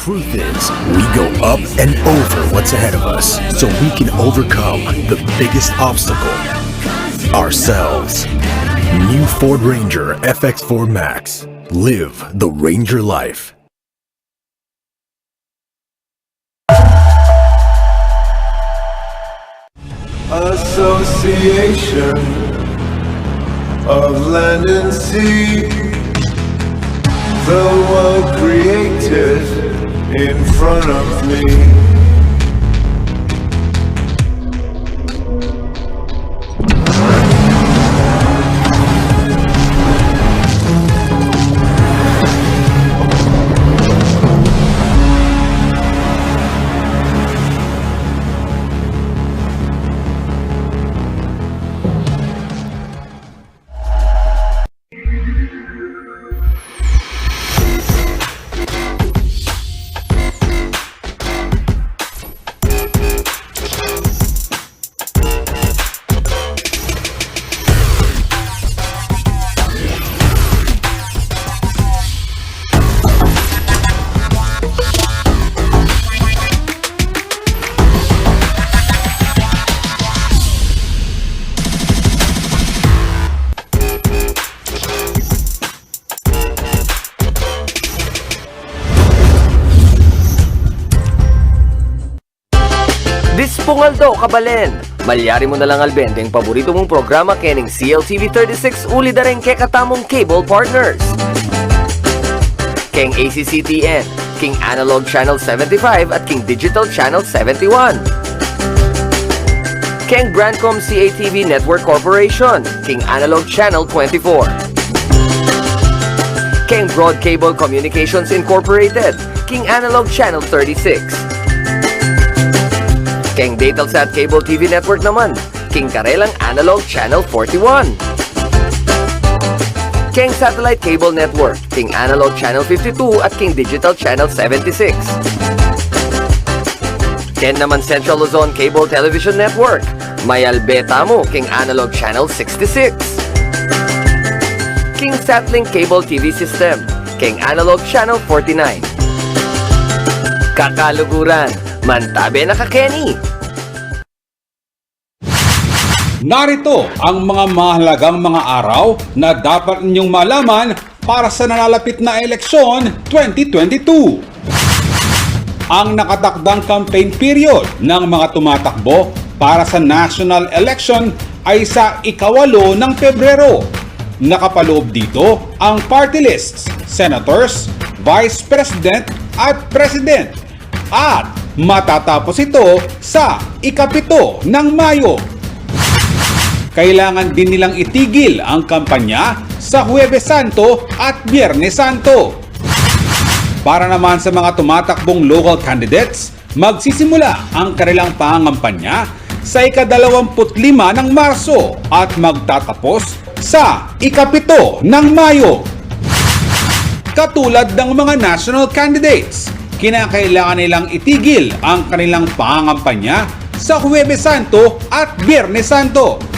truth is, we go up and over what's ahead of us so we can overcome the biggest obstacle, ourselves. New Ford Ranger FX4 Max. Live the Ranger life. Association of land and sea, the world created in front of me. Dispungaldo, kabalen! Malyari mo na lang albente ang paborito mong programa kening CLTV 36 uli dareng ke katamong cable partners. Keng ACCTN, King Analog Channel 75 at King Digital Channel 71. Keng Brandcom CATV Network Corporation, King Analog Channel 24. Keng Broad Cable Communications Incorporated, King Analog Channel 36. Keng Datelsat Cable TV Network naman, King Karelang Analog Channel 41. Keng Satellite Cable Network, King Analog Channel 52 at King Digital Channel 76. Ken naman Central Luzon Cable Television Network, Mayalbeta mo, King Analog Channel 66. King Satlink Cable TV System, King Analog Channel 49. Kakaluguran, mantabe na ka Kenny! Narito ang mga mahalagang mga araw na dapat ninyong malaman para sa nalalapit na eleksyon 2022. Ang nakatakdang campaign period ng mga tumatakbo para sa national election ay sa ika-8 ng Pebrero. Nakapaloob dito ang party lists, senators, vice president at president. At matatapos ito sa ika-7 ng Mayo. Kailangan din nilang itigil ang kampanya sa Huwebes Santo at Biyernes Santo. Para naman sa mga tumatakbong local candidates, magsisimula ang kanilang pangangampanya sa ika-25 ng Marso at magtatapos sa ika-7 ng Mayo. Katulad ng mga national candidates, kinakailangan nilang itigil ang kanilang pangangampanya sa Huwebes Santo at Biyernes Santo.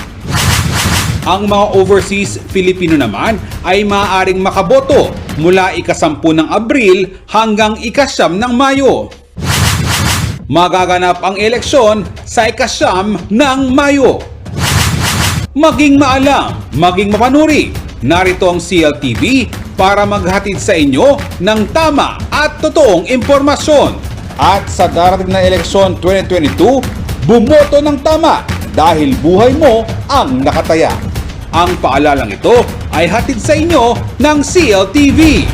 Ang mga overseas Filipino naman ay maaaring makaboto mula ika-10 ng Abril hanggang ika-9 ng Mayo. Magaganap ang eleksyon sa ika-9 ng Mayo. Maging maalam, maging mapanuri, narito ang CLTV para maghatid sa inyo ng tama at totoong impormasyon. At sa darating na eleksyon 2022, bumoto ng tama dahil buhay mo ang nakataya. Ang paalalang ito ay hatid sa inyo ng CLTV.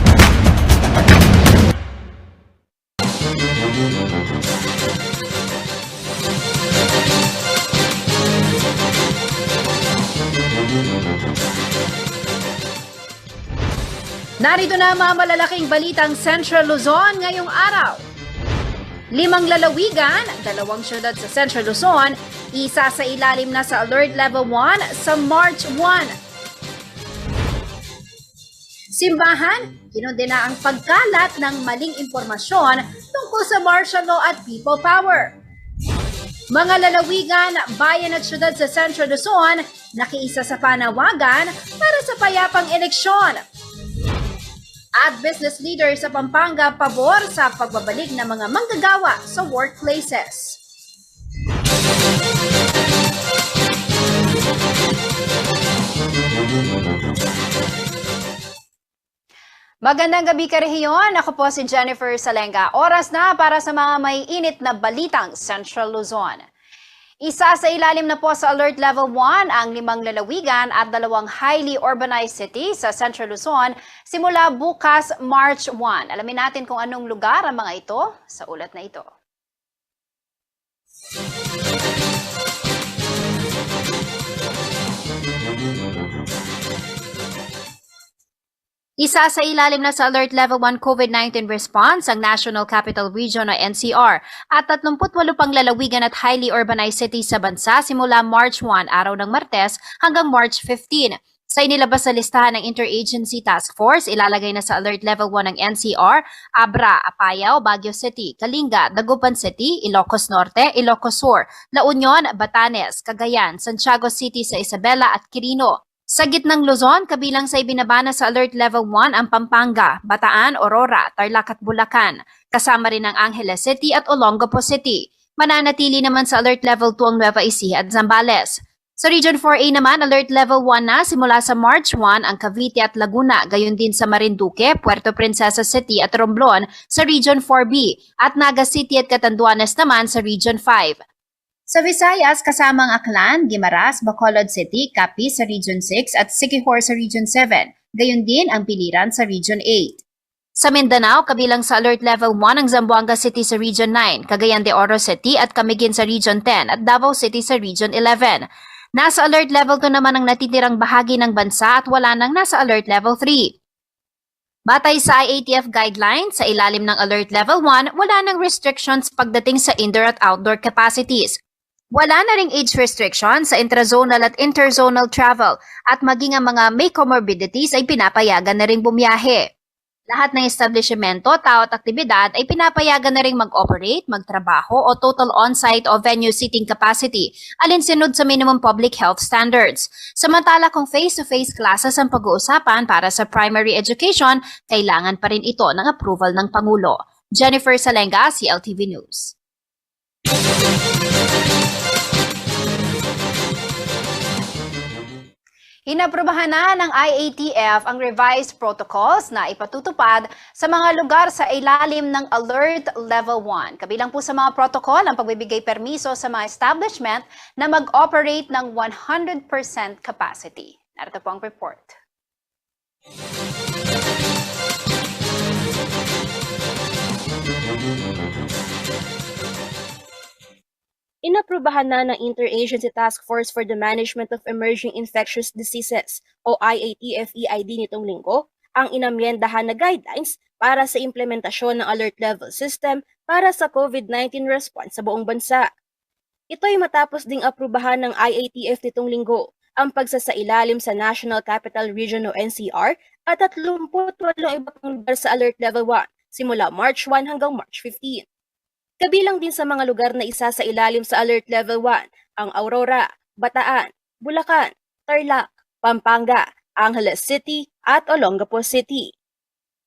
Narito na mga malalaking balitang Central Luzon ngayong araw. 5 lalawigan, 2 syudad sa Central Luzon, isa sa ilalim na sa Alert Level 1 sa March 1. Simbahan, kinundena ang pagkalat ng maling impormasyon tungkol sa martial law at people power. Mga lalawigan, bayan at syudad sa Central Luzon, nakiisa sa panawagan para sa payapang eleksyon. At business leader sa Pampanga pabor sa pagbabalik ng mga manggagawa sa workplaces. Magandang gabi ka rehiyon. Ako po si Jennifer Salenga. Oras na para sa mga may init na balitang Central Luzon. Isa sa ilalim na po sa Alert Level 1 ang 5 lalawigan at 2 highly urbanized cities sa Central Luzon simula bukas March 1. Alamin natin kung anong lugar ang mga ito sa ulat na ito. Isa sa ilalim na sa Alert Level 1 COVID-19 response ang National Capital Region o NCR at 38 pang lalawigan at highly urbanized cities sa bansa simula March 1, araw ng Martes, hanggang March 15. Sa inilabas sa listahan ng Interagency Task Force, ilalagay na sa Alert Level 1 ng NCR, Abra, Apayao, Baguio City, Kalinga, Dagupan City, Ilocos Norte, Ilocos Sur, La Union, Batanes, Cagayan, Santiago City sa Isabela at Quirino. Sa gitnang Luzon, kabilang sa ibinabana sa Alert Level 1 ang Pampanga, Bataan, Aurora, Tarlac at Bulacan. Kasama rin ang Angeles City at Olongapo City. Mananatili naman sa Alert Level 2 ang Nueva Ecija at Zambales. Sa Region 4A naman, Alert Level 1 na simula sa March 1 ang Cavite at Laguna, gayon din sa Marinduque, Puerto Princesa City at Romblon sa Region 4B at Naga City at Catanduanes naman sa Region 5. Sa Visayas, kasama ang Aklan, Guimaras, Bacolod City, Capiz sa Region 6 at Siquijor sa Region 7. Gayon din ang Biliran sa Region 8. Sa Mindanao, kabilang sa Alert Level 1 ang Zamboanga City sa Region 9, Cagayan de Oro City at Camiguin sa Region 10 at Davao City sa Region 11. Nasa Alert Level 2 naman ang natitirang bahagi ng bansa at wala nang nasa Alert Level 3. Batay sa IATF guidelines, sa ilalim ng Alert Level 1, wala nang restrictions pagdating sa indoor at outdoor capacities. Wala na ring age restriction sa intrazonal at interzonal travel at maging ang mga may comorbidities ay pinapayagan na ring bumiyahe. Lahat ng establishmento, tao at aktibidad ay pinapayagan na ring mag-operate, magtrabaho o total on-site o venue seating capacity alinsunod sa minimum public health standards. Samantala kung face-to-face classes ang pag-uusapan para sa primary education, kailangan pa rin ito ng approval ng Pangulo. Jennifer Salenga, CLTV News. Inaprubahan na ng IATF ang revised protocols na ipatutupad sa mga lugar sa ilalim ng Alert Level 1. Kabilang po sa mga protocol ang pagbibigay permiso sa mga establishment na mag-operate ng 100% capacity. Narito po ang report. Inaprubahan na ng Interagency Task Force for the Management of Emerging Infectious Diseases o IATF-EID nitong linggo ang inamyendahan na guidelines para sa implementasyon ng alert level system para sa COVID-19 response sa buong bansa. Ito ay matapos ding aprubahan ng IATF nitong linggo ang pagsasailalim sa National Capital Region o NCR at 38 iba pang lugar sa alert level 1 simula March 1 hanggang March 15. Kabilang din sa mga lugar na isa sa ilalim sa Alert Level 1 ang Aurora, Bataan, Bulacan, Tarlac, Pampanga, Angeles City at Olongapo City.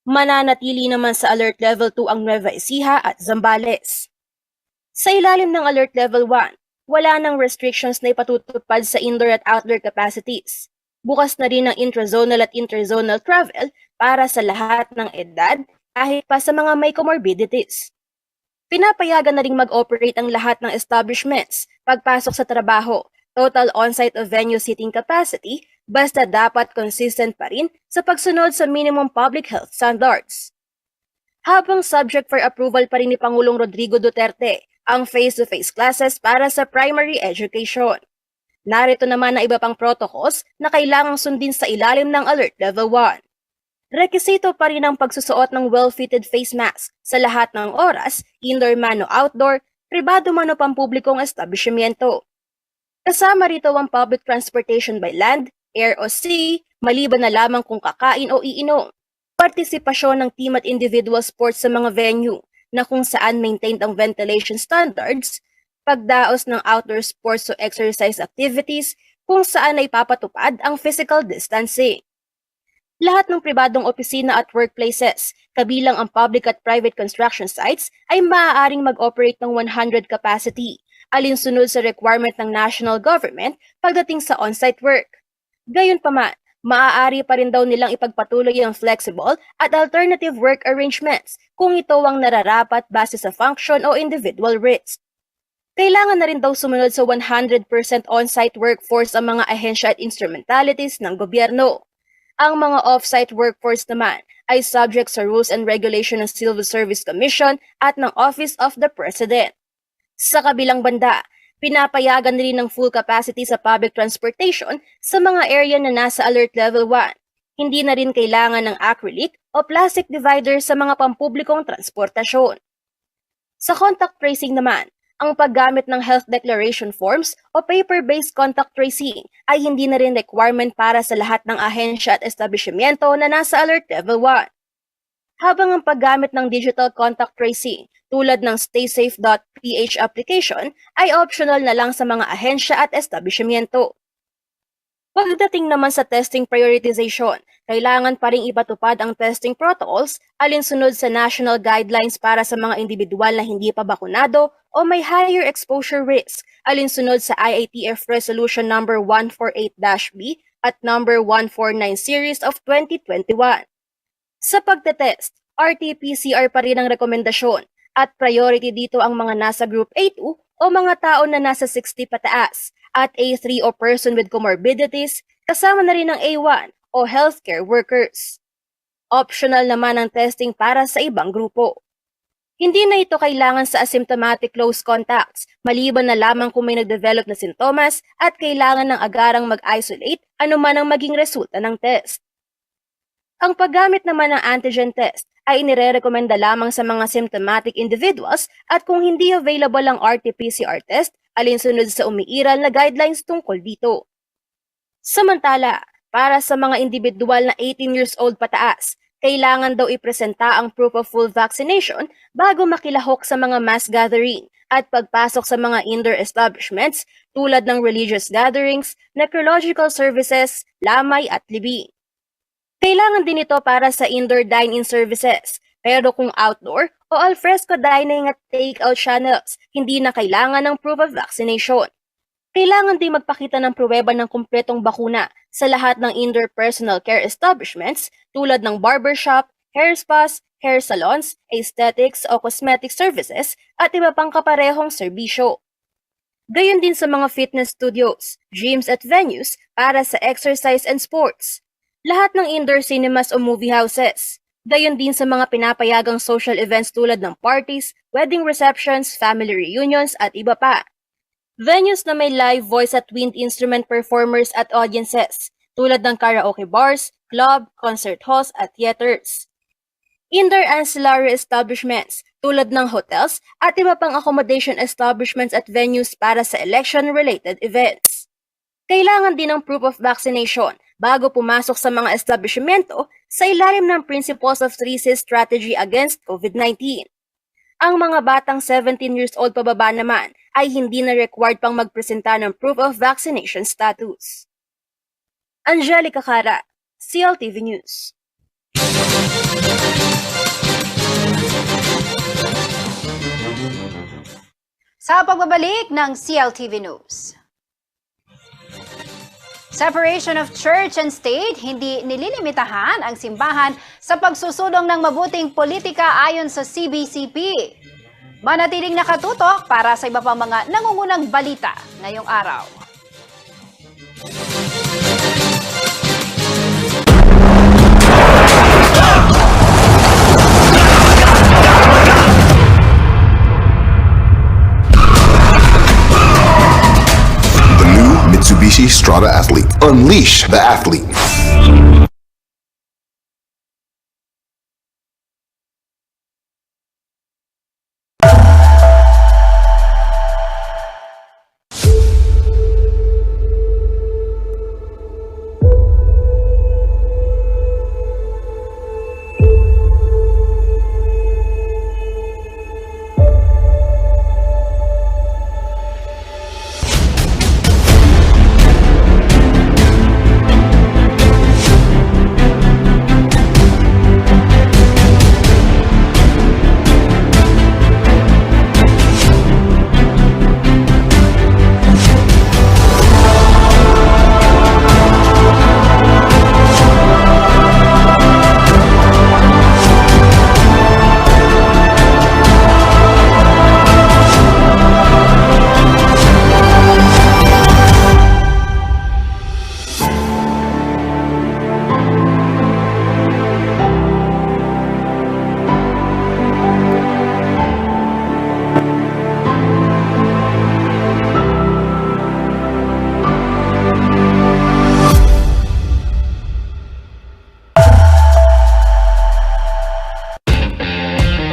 Mananatili naman sa Alert Level 2 ang Nueva Ecija at Zambales. Sa ilalim ng Alert Level 1, wala nang restrictions na ipatutupad sa indoor at outdoor capacities. Bukas na rin ang intrazonal at interzonal travel para sa lahat ng edad kahit pa sa mga may comorbidities. Pinapayagan na ring mag-operate ang lahat ng establishments pagpasok sa trabaho, total on-site o venue seating capacity, basta dapat consistent pa rin sa pagsunod sa minimum public health standards. Habang subject for approval pa rin ni Pangulong Rodrigo Duterte ang face-to-face classes para sa primary education. Narito naman ang iba pang protocols na kailangang sundin sa ilalim ng Alert Level 1. Rekisito pa rin ang pagsusuot ng well-fitted face mask sa lahat ng oras, indoor man o outdoor, pribado man o pampublikong establishmento. Kasama rito ang public transportation by land, air o sea, maliban na lamang kung kakain o iinom. Partisipasyon ng team at individual sports sa mga venue na kung saan maintained ang ventilation standards, pagdaos ng outdoor sports o exercise activities kung saan ay papatupad ang physical distancing. lahat ng pribadong opisina at workplaces, kabilang ang public at private construction sites, ay maaaring mag-operate ng 100 capacity, alinsunod sa requirement ng national government pagdating sa on-site work. Gayunpaman, maaari pa rin daw nilang ipagpatuloy ang flexible at alternative work arrangements kung ito ang nararapat base sa function o individual risk. Kailangan na rin daw sumunod sa 100% on-site workforce ang mga ahensya at instrumentalities ng gobyerno. Ang mga off-site workforce naman ay subject sa rules and regulation ng Civil Service Commission at ng Office of the President. Sa kabilang banda, pinapayagan rin ng full capacity sa public transportation sa mga area na nasa Alert Level 1. Hindi na rin kailangan ng acrylic o plastic divider sa mga pampublikong transportasyon. Sa contact tracing naman, ang paggamit ng health declaration forms o paper-based contact tracing ay hindi na rin requirement para sa lahat ng ahensya at establishmento na nasa Alert Level 1. Habang ang paggamit ng digital contact tracing tulad ng staysafe.ph application ay optional na lang sa mga ahensya at establishmento. Pagdating naman sa testing prioritization, kailangan pa ring ipatupad ang testing protocols alinsunod sa national guidelines para sa mga individual na hindi pa bakunado o may higher exposure risk alinsunod sa IATF Resolution No. 148-B at No. 149 Series of 2021. Sa pagtetest, RT-PCR pa rin ang rekomendasyon at priority dito ang mga nasa Group A2 o mga tao na nasa 60 pataas at A3 o person with comorbidities, kasama na rin ang A1 o healthcare workers. Optional naman ang testing para sa ibang grupo. Hindi na ito kailangan sa asymptomatic close contacts, maliban na lamang kung may nag-develop na sintomas at kailangan ng agarang mag-isolate anuman ang maging resulta ng test. Ang paggamit naman ng antigen test ay inirerekomenda lamang sa mga symptomatic individuals at kung hindi available ang RT-PCR test, alinsunod sa umiiral na guidelines tungkol dito. Samantala, para sa mga individual na 18 years old pataas, kailangan daw ipresenta ang proof of full vaccination bago makilahok sa mga mass gathering at pagpasok sa mga indoor establishments tulad ng religious gatherings, necrological services, lamay at libing. Kailangan din ito para sa indoor dine-in services, pero kung outdoor o alfresco dining at take-out channels, hindi na kailangan ng proof of vaccination. Kailangan din magpakita ng pruweba ng kumpletong bakuna sa lahat ng indoor personal care establishments tulad ng barbershop, hair spas, hair salons, aesthetics o cosmetic services at iba pang kaparehong serbisyo. Gayon din sa mga fitness studios, gyms at venues para sa exercise and sports. Lahat ng indoor cinemas o movie houses. Gayon din sa mga pinapayagang social events tulad ng parties, wedding receptions, family reunions at iba pa. Venues na may live voice at wind instrument performers at audiences tulad ng karaoke bars, club, concert halls at theaters. Indoor ancillary establishments tulad ng hotels at iba pang accommodation establishments at venues para sa election-related events. Kailangan din ng proof of vaccination bago pumasok sa mga establishmento sa ilalim ng Principles of 3C Strategy Against COVID-19. Ang mga batang 17 years old pababa naman ay hindi na required pang magpresenta ng proof of vaccination status. Angelica Cara, CLTV News. Sa pagbabalik ng CLTV News. Separation of church and state, hindi nililimitahan ang simbahan sa pagsusulong ng mabuting politika ayon sa CBCP. Manatiling nakatutok para sa iba pang mga nangungunang balita ngayong araw. Mitsubishi Strada Athlete. Unleash the athlete.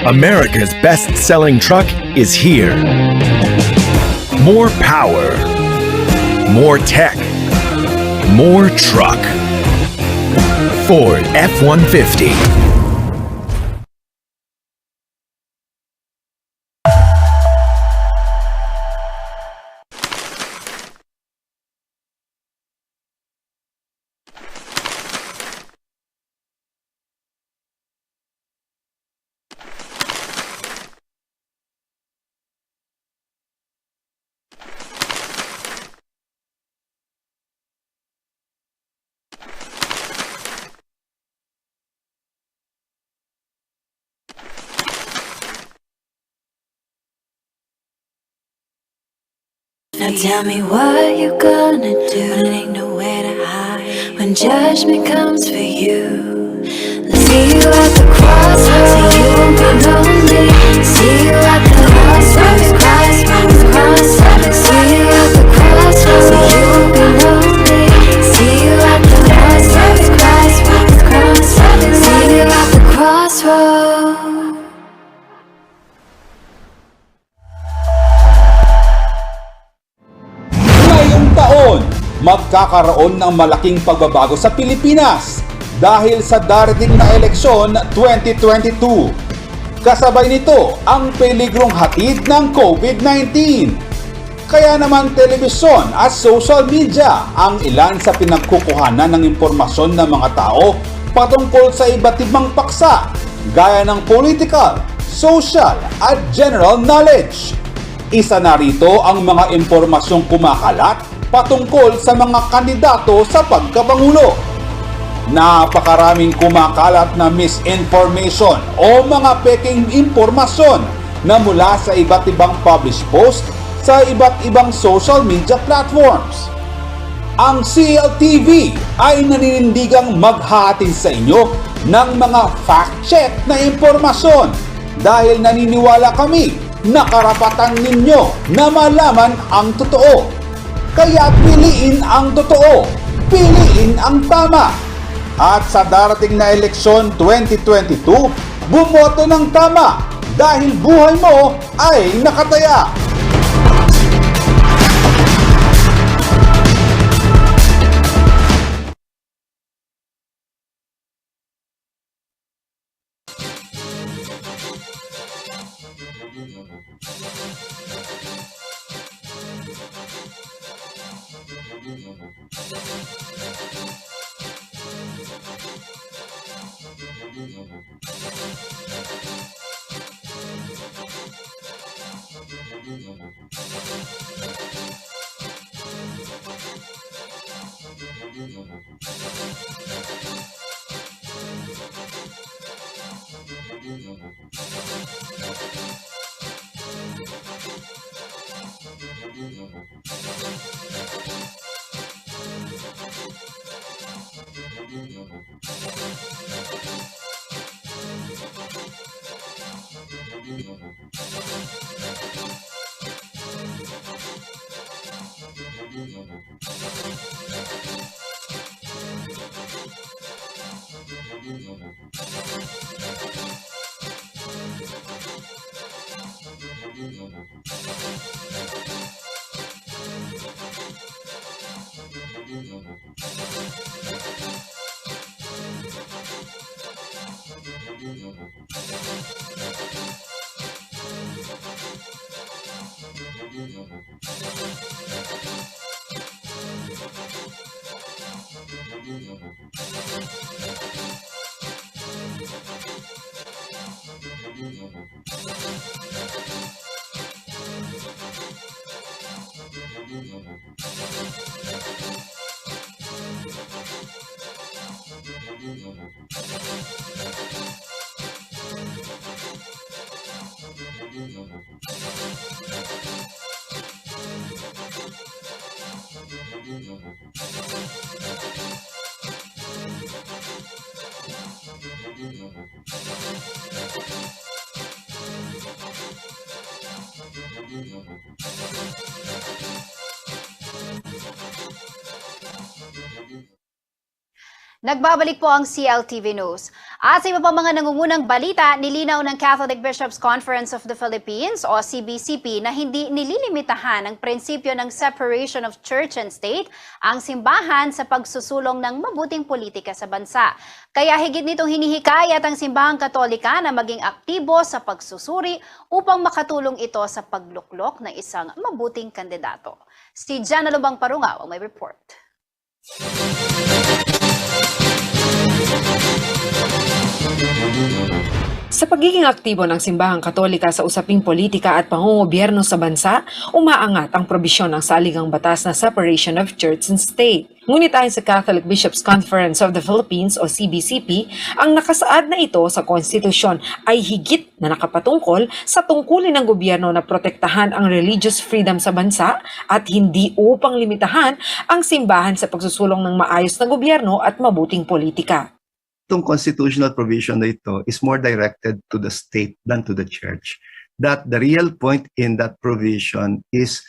America's best-selling truck is here. More power, more tech, more truck. Ford F-150. Now tell me what you gonna do. When it ain't nowhere to hide. When judgment comes for you. See you at the crossroads, so you won't be lonely. See you at the crossroads, crossroads. See you at the crossroads, so you won't be lonely. See you at the crossroads, crossroads. See you at the crossroads. Ngayong taon, magkakaroon ng malaking pagbabago sa Pilipinas dahil sa darating na eleksyon 2022. Kasabay nito ang peligrong hatid ng COVID-19. Kaya naman telebisyon at social media ang ilan sa pinagkukuhanan ng impormasyon ng mga tao patungkol sa iba't ibang paksa gaya ng political, social at general knowledge. Isa na rito ang mga impormasyong kumakalat patungkol sa mga kandidato sa pagkapangulo. Napakaraming kumakalat na misinformation o mga peking impormasyon na mula sa iba't ibang published post sa iba't ibang social media platforms. Ang CLTV ay naninindigang maghahatid sa inyo ng mga fact-check na impormasyon dahil naniniwala kami na karapatan ninyo na malaman ang totoo. Kaya piliin ang totoo, piliin ang tama. At sa darating na eleksyon 2022, bumoto ng tama dahil buhay mo ay nakataya. Nagbabalik po ang CLTV News. At sa iba pang mga nangungunang balita, nilinaw ng Catholic Bishops' Conference of the Philippines o CBCP na hindi nililimitahan ang prinsipyo ng separation of church and state ang simbahan sa pagsusulong ng mabuting politika sa bansa. Kaya higit nitong hinihikayat ang simbahang Katolika na maging aktibo sa pagsusuri upang makatulong ito sa pagluklok ng isang mabuting kandidato. Si Jana Lubang Parungaw ang may report. Sa pagiging aktibo ng simbahang Katolika sa usaping politika at pangungobyerno sa bansa, umaangat ang probisyon ng saligang batas na separation of church and state. Ngunit ayon sa Catholic Bishops' Conference of the Philippines o CBCP, ang nakasaad na ito sa konstitusyon ay higit na nakapatungkol sa tungkulin ng gobyerno na protektahan ang religious freedom sa bansa at hindi upang limitahan ang simbahan sa pagsusulong ng maayos na gobyerno at mabuting politika. Itong constitutional provision na ito is more directed to the state than to the church. That the real point in that provision is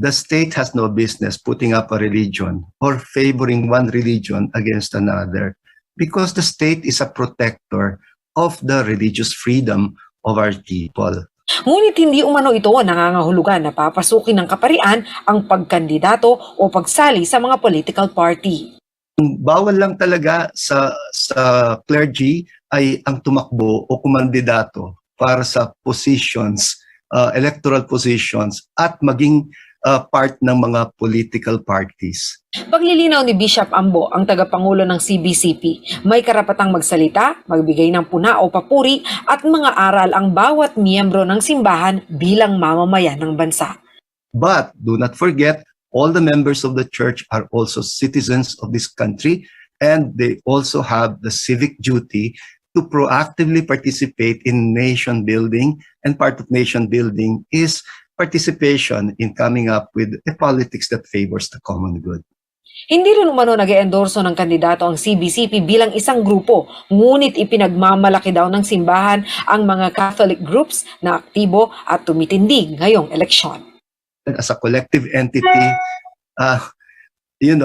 the state has no business putting up a religion or favoring one religion against another because the state is a protector of the religious freedom of our people. Ngunit hindi umano ito nangangahulugan na papasukin ng kaparian ang pagkandidato o pagsali sa mga political party. Bawal lang talaga sa clergy ay ang tumakbo o kumandidato para sa positions, electoral positions at maging part ng mga political parties. Paglilinaw ni Bishop Ambo, ang tagapangulo ng CBCP, may karapatang magsalita, magbigay ng puna o papuri at mga aral ang bawat miyembro ng simbahan bilang mamamayan ng bansa. But do not forget, all the members of the church are also citizens of this country, and they also have the civic duty to proactively participate in nation building, and part of nation building is participation in coming up with a politics that favors the common good. Hindi rin umano nag-eendorso ng kandidato ang CBCP bilang isang grupo, ngunit ipinagmamalaki daw ng simbahan ang mga Catholic groups na aktibo at tumitindig ngayong eleksyon. As a collective entity, you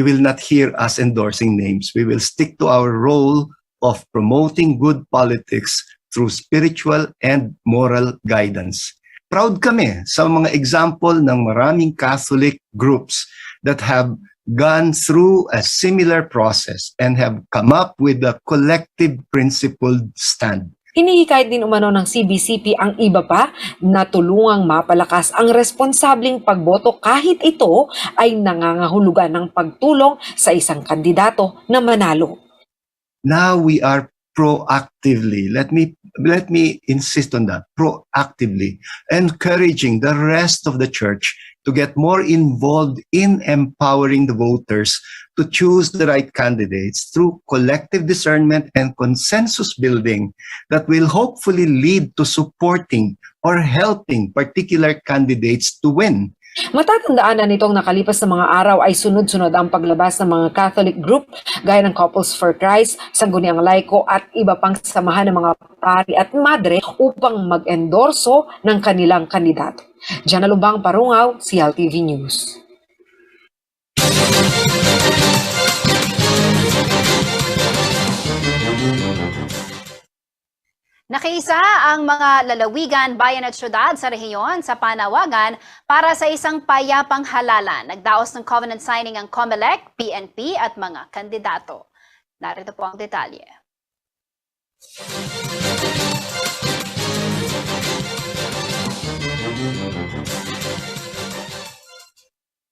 will not hear us endorsing names. We will stick to our role of promoting good politics through spiritual and moral guidance. Proud kami sa mga example ng maraming Catholic groups that have gone through a similar process and have come up with a collective principled stand. Hinihikayat din umano ng CBCP ang iba pa na tulungang mapalakas ang responsableng pagboto kahit ito ay nangangahulugan ng pagtulong sa isang kandidato na manalo. Now we are proactively, let me insist on that, proactively encouraging the rest of the church to get more involved in empowering the voters to choose the right candidates through collective discernment and consensus building that will hopefully lead to supporting or helping particular candidates to win. Matatandaan na nitong nakalipas na mga araw ay sunod-sunod ang paglabas ng mga Catholic group gaya ng Couples for Christ, Sangguniang Laiko at iba pang samahan ng mga pari at madre upang mag-endorso ng kanilang kandidato. Jana Lubang Parungaw, CLTV News. Nakiisa ang mga lalawigan, bayan at syudad sa rehiyon sa panawagan para sa isang payapang halalan. Nagdaos ng covenant signing ang COMELEC, PNP at mga kandidato. Narito po ang detalye.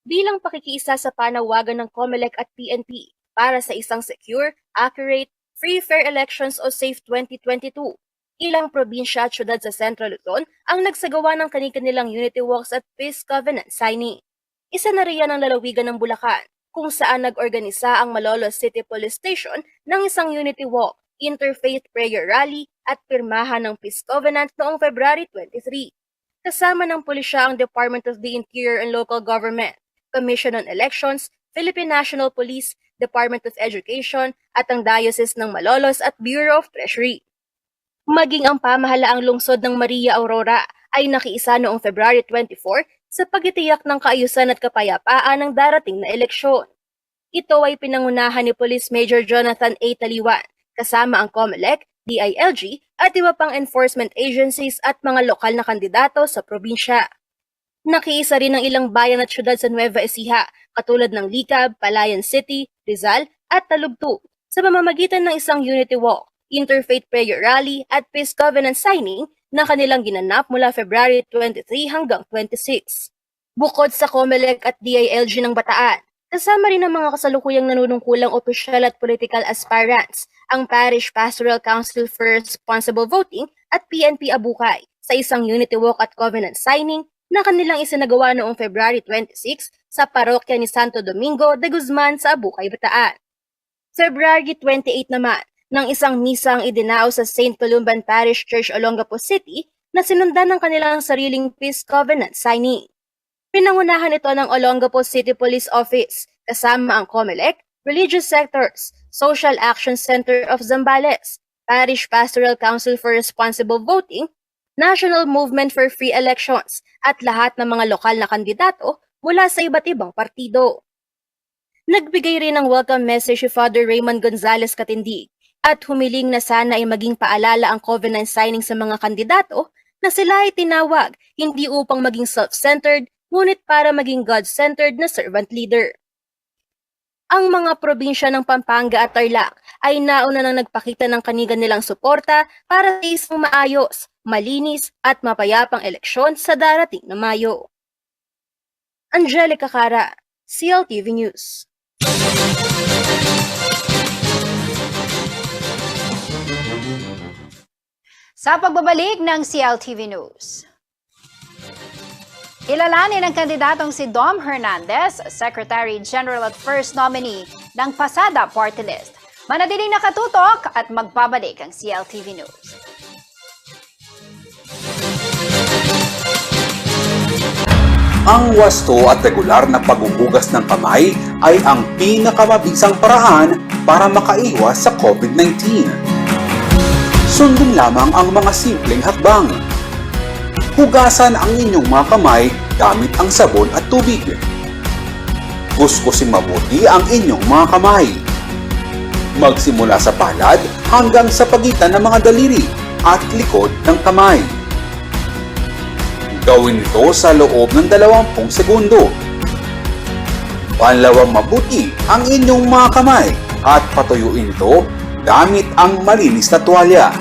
Bilang pakikiisa sa panawagan ng COMELEC at PNP para sa isang secure, accurate, free, fair elections o SAFE 2022, ilang probinsya at syudad sa Central Luzon ang nagsagawa ng kani-kanilang unity walks at peace covenant signing. Isa na riyan ang lalawigan ng Bulacan, kung saan nag-organisa ang Malolos City Police Station ng isang unity walk, interfaith prayer rally at pirmahan ng peace covenant noong February 23. Kasama ng pulisya ang Department of the Interior and Local Government, Commission on Elections, Philippine National Police, Department of Education at ang Diocese ng Malolos at Bureau of Treasury. Maging ang pamahalaang lungsod ng Maria Aurora ay nakiisa noong February 24 sa pagtitiyak ng kaayusan at kapayapaan ng darating na eleksyon. Ito ay pinangunahan ni Police Major Jonathan A. Taliwan kasama ang COMELEC, DILG at iba pang enforcement agencies at mga lokal na kandidato sa probinsya. Nakiisa rin ang ilang bayan at syudad sa Nueva Ecija katulad ng Licab, Palayan City, Rizal at Talugtug sa pamamagitan ng isang unity walk, interfaith prayer rally at peace covenant signing na kanilang ginanap mula February 23 hanggang 26. Bukod sa COMELEC at DILG ng Bataan, kasama rin ang mga kasalukuyang nanunungkulang opisyal at political aspirants, ang Parish Pastoral Council for Responsible Voting at PNP Abukay sa isang unity walk at covenant signing na kanilang isinagawa noong February 26 sa parokya ni Santo Domingo de Guzman sa Abukay, Bataan. February 28 naman, ng isang misang idinao sa St. Columban Parish Church, Olongapo City na sinundan ng kanilang sariling peace covenant signing. Pinangunahan ito ng Olongapo City Police Office kasama ang COMELEC, Religious Sectors, Social Action Center of Zambales, Parish Pastoral Council for Responsible Voting, National Movement for Free Elections at lahat ng mga lokal na kandidato mula sa iba't ibang partido. Nagbigay rin ng welcome message si Father Raymond Gonzalez Katindig at humiling na sana ay maging paalala ang covenant signing sa mga kandidato na sila ay tinawag hindi upang maging self-centered ngunit para maging God-centered na servant leader. Ang mga probinsya ng Pampanga at Tarlac ay nauna nang nagpakita ng kanigan nilang suporta para sa isang maayos, malinis at mapayapang eleksyon sa darating na Mayo. Angelica Cara, CLTV News. Sa pagbabalik ng CLTV News. Kilalanin ang kandidatong si Dom Hernandez, Secretary General at First Nominee ng Pasada Party List. Manatiling nakatutok at magbabalik ang CLTV News. Ang wasto at regular na paghuhugas ng kamay ay ang pinakamabisang paraan para makaiwas sa COVID-19. Sundin lamang ang mga simpleng hakbang. Hugasan ang inyong mga kamay gamit ang sabon at tubig. Kuskusin mabuti ang inyong mga kamay. Magsimula sa palad hanggang sa pagitan ng mga daliri at likod ng kamay. Gawin ito sa loob ng 20 segundo. Panlawang mabuti ang inyong mga kamay at patuyuin ito gamit ang malinis na tuwalya.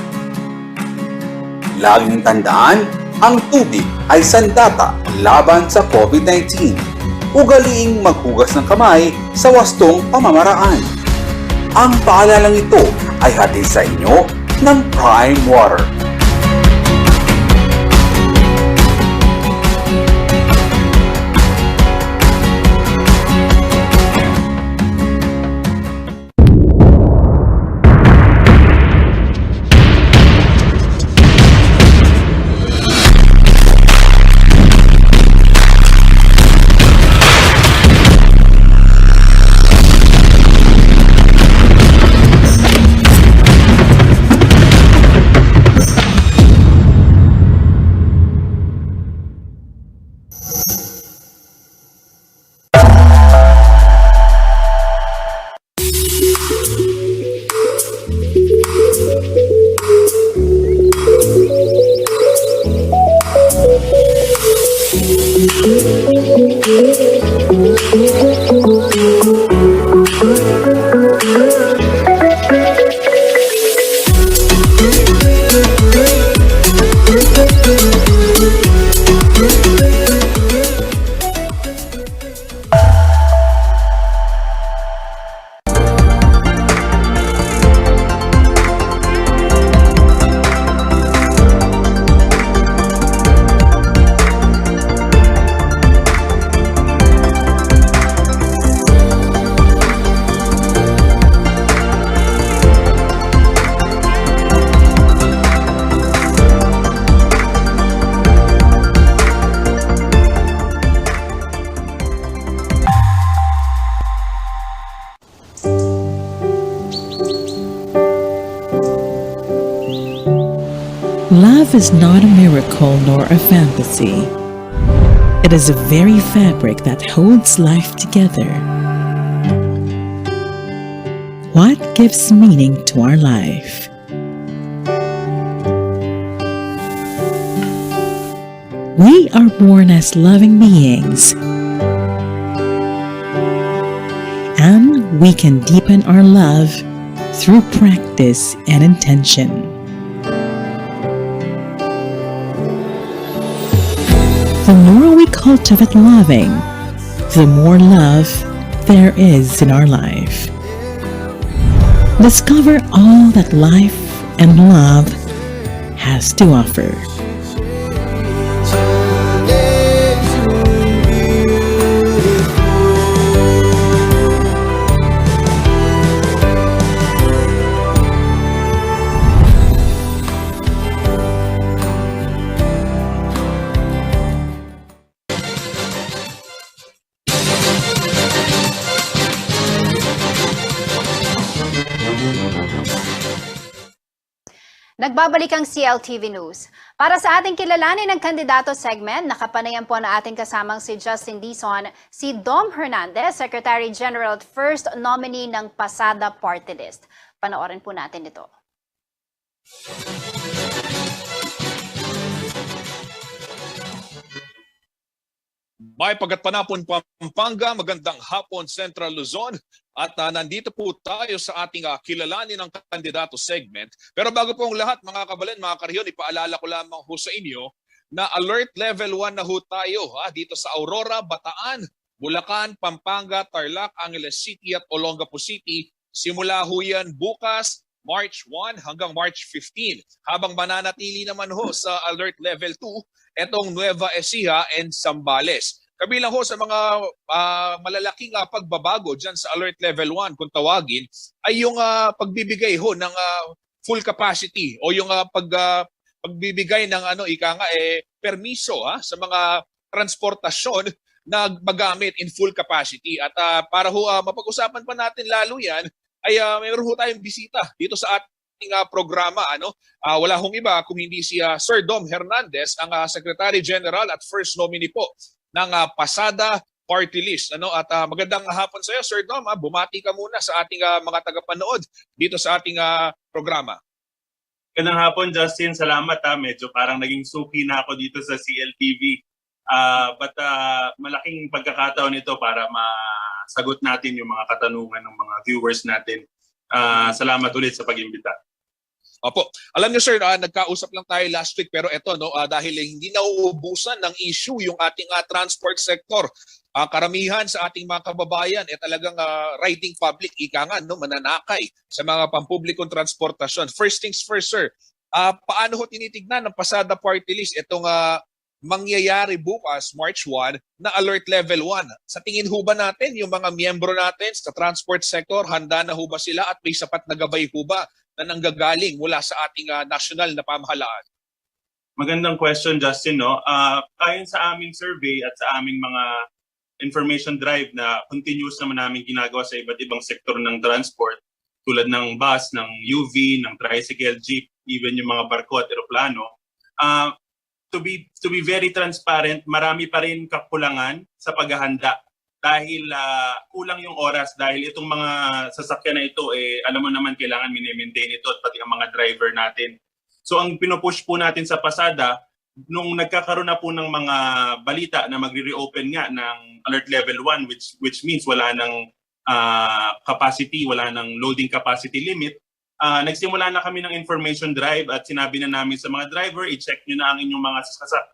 Laging tandaan, ang tubig ay sandata laban sa COVID-19. Ugaliing maghugas ng kamay sa wastong pamamaraan. Ang paalalang ito ay hatid sa inyo ng Prime Water. Love is not a miracle nor a fantasy. It is a very fabric that holds life together. What gives meaning to our life? We are born as loving beings, and we can deepen our love through practice and intention. The more we cultivate loving, the more love there is in our life. Discover all that life and love has to offer. Nagbabalik ang CLTV News. Para sa ating kilalanin ng kandidato segment, nakapanayan po na ating kasamang si Justin Dizon, si Dom Hernandez, Secretary General at First Nominee ng Pasada Party List. Panoorin po natin ito. May Pagatpanapon, Pampanga, magandang hapon Central Luzon at nandito po tayo sa ating kilalanin ng kandidato segment. Pero bago po ang lahat mga kabalen, mga karyon, ipaalala ko lamang ho sa inyo na alert level 1 na ho tayo dito sa Aurora, Bataan, Bulacan, Pampanga, Tarlac, Angeles City at Olongapo City. Simula ho yan bukas, March 1 hanggang March 15. Habang mananatili naman ho sa alert level 2, etong Nueva Ecija and Zambales. Kabilang ho sa mga malalaking pagbabago dyan sa alert level 1 kung tawagin ay yung pagbibigay ho ng full capacity o yung pagbibigay ng permiso sa mga transportasyon na magamit in full capacity. At para ho mapag-usapan pa natin lalo yan ay mayroon ho tayong bisita dito sa ating programa. Wala hong iba kung hindi si Sir Dom Hernandez, ang Secretary General at First Nominee po ng Pasada Party List. At magandang hapon sa iyo, Sir Dom. Bumati ka muna sa ating mga tagapanood dito sa ating programa. Magandang hapon, Justin. Salamat. Medyo parang naging suki na ako dito sa CLTV. But malaking pagkakataon ito para masagot natin yung mga katanungan ng mga viewers natin. Salamat ulit sa pag-imbita. Opo. Alam niyo sir, nagkausap lang tayo last week pero ito dahil hindi nauubusan ng issue yung ating transport sector. Karamihan sa ating mga kababayan talagang riding public, mananakay sa mga pampublikong transportasyon. First things first sir, paano ho tinitignan ng Pasada Party List itong mangyayari bukas March 1 na alert level 1? Sa tingin ho ba natin yung mga miyembro natin sa transport sector, handa na ho ba sila at may sapat na gabay ho ba na nanggagaling mula sa ating national na pamahalaan? Magandang question, Justin. Ayon sa aming survey at sa aming mga information drive na continuous naman namin ginagawa sa iba't ibang sektor ng transport, tulad ng bus, ng UV, ng tricycle, jeep, even yung mga barko at eroplano, to be very transparent, marami pa rin kakulangan sa paghahanda dahil kulang yung oras, dahil itong mga sasakyan na ito alam mo naman kailangan mini-maintain ito at pati ang mga driver natin. So ang pinupush po natin sa Pasada, nung nagkakaroon na po ng mga balita na magre-reopen nga ng alert level 1, which means wala ng capacity, wala ng loading capacity limit, nagsimula na kami ng information drive at sinabi na namin sa mga driver, i-check nyo na ang inyong mga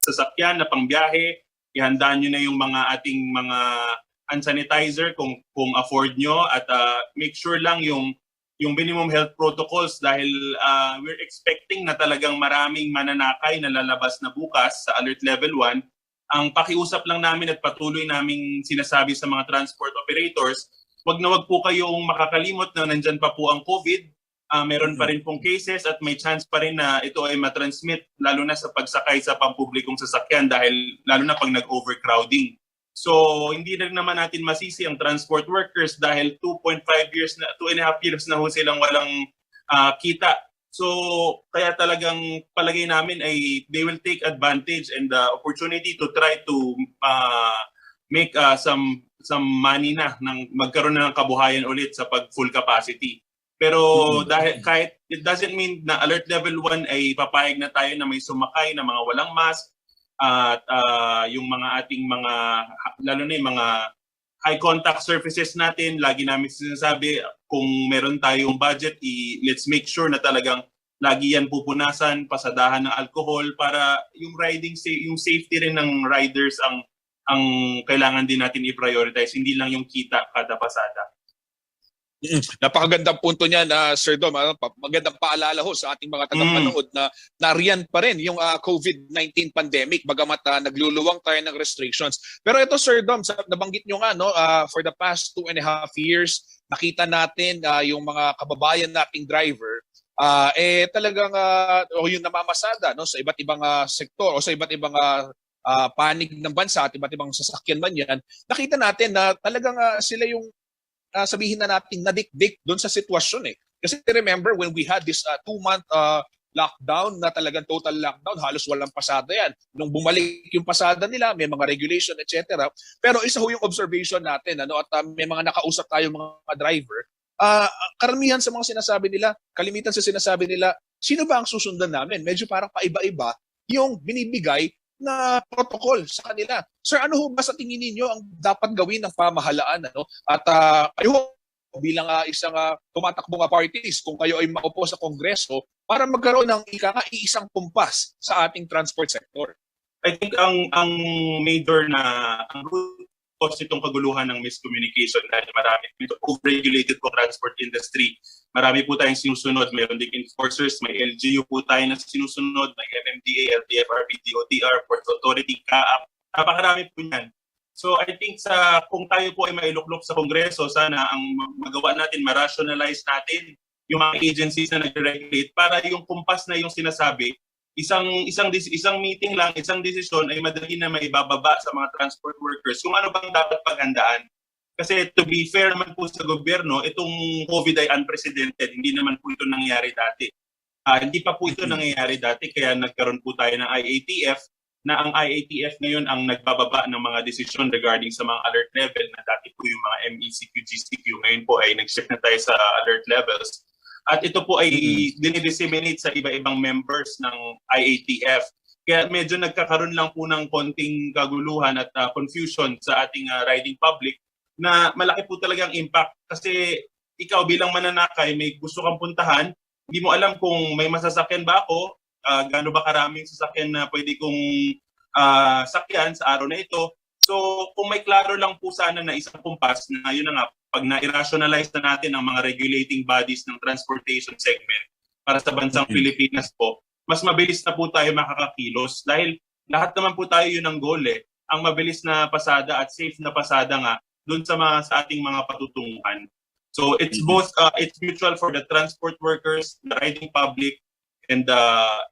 sasakyan na pangbiyahe, ihandaan nyo na yung mga ating mga hand sanitizer kung afford nyo, at make sure lang yung minimum health protocols dahil we're expecting na talagang maraming mananakay na lalabas na bukas sa alert level 1. Ang pakiusap lang namin at patuloy naming sinasabi sa mga transport operators, wag na wag po kayong makakalimot na nandyan pa po ang COVID. Meron pa rin pong cases at may chance pa rin na ito ay matransmit lalo na sa pagsakay sa pampublikong sasakyan dahil lalo na pag nag-overcrowding. So hindi na naman natin masisi ang transport workers dahil 2.5 years na, 2.5 years na ho silang walang kita. So kaya talagang palagay namin ay they will take advantage and the opportunity to try to make some money na ng magkaroon na ng kabuhayan ulit sa pag full capacity. Pero dahil kahit it doesn't mean na alert level 1 ay papayag na tayo na may sumakay na mga walang mask at yung mga ating mga lalo na yung mga high contact surfaces natin, lagi namin sinasabi kung meron tayong budget, let's make sure na talagang lagi yan pupunasan, pasadahan ng alcohol para yung yung safety rin ng riders ang kailangan din natin i-prioritize, hindi lang yung kita kada pasada. Napakagandang punto niya na Sir Dom. Magandang paalala ho sa ating mga tagapanood na nariyan pa rin yung COVID-19 pandemic bagamat nagluluwang tayo ng restrictions. Pero ito Sir Dom, nabanggit nyo nga for the past 2.5 years, nakita natin yung mga kababayan nating driver talagang yung namamasada sa iba't ibang sektor o sa iba't ibang panig ng bansa at iba't ibang sasakyan man yan. Nakita natin na talagang sila yung sabihin na natin nadikdik doon sa sitwasyon eh. Kasi remember when we had this 2-month lockdown na talagang total lockdown, halos walang pasada yan. Nung bumalik yung pasada nila, may mga regulation, etc. Pero isa ho yung observation natin at may mga nakausap tayo mga driver, karamihan sa mga sinasabi nila, kalimitan sa sinasabi nila, sino ba ang susundan namin? Medyo parang paiba-iba yung binibigay na protocol sa kanila. Sir, ano ho ba sa tingin ninyo ang dapat gawin ng pamahalaan? At kayo bilang isang tumatakbong parties, kung kayo ay maupo sa Kongreso, para magkaroon ng iisang kumpas sa ating transport sector? I think ang major na ang root cause itong kaguluhan ng miscommunication dahil marami ito over-regulated po transport industry. Marami po tayong sinusunod, mayroon ding enforcers, may LGU po tayo na sinusunod, may MMDA, LTFRB, DOTR, Port Authority, CAAP, napakarami po yan. So I think kung tayo po ay mailuklok sa Kongreso, sana ang magawa natin, ma-rationalize natin yung mga agencies na nag-regulate para yung kumpas na yung sinasabi, isang meeting lang, isang desisyon ay madali na maibababa sa mga transport workers kung ano bang dapat paghandaan. Kasi to be fair naman po sa gobyerno, itong COVID ay unprecedented. Hindi naman po ito nangyayari dati. Hindi pa po ito nangyayari dati kaya nagkaroon po tayo ng IATF na ang IATF ngayon ang nagbababa ng mga desisyon regarding sa mga alert level na dati po yung mga MECQ, GCQ. Ngayon po ay nag-shift na tayo sa alert levels. At ito po ay dinidisseminate sa iba-ibang members ng IATF. Kaya medyo nagkakaroon lang po ng konting kaguluhan at confusion sa ating riding public na malaki po talagang impact. Kasi ikaw bilang mananakay, may gusto kang puntahan, hindi mo alam kung may masasakyan ba ako, gaano ba karaming sasakyan na pwede kong sakyan sa araw na ito. So kung may klaro lang po sana na isang kumpas na yun na nga, pag na-irrationalize na natin ang mga regulating bodies ng transportation segment para sa bansang Pilipinas po, mas mabilis na po tayo makakakilos dahil lahat naman po tayo yun ang goal eh. Ang mabilis na pasada at safe na pasada nga doon sa ating mga patutunguhan. So it's both, it's mutual for the transport workers, the riding public, and the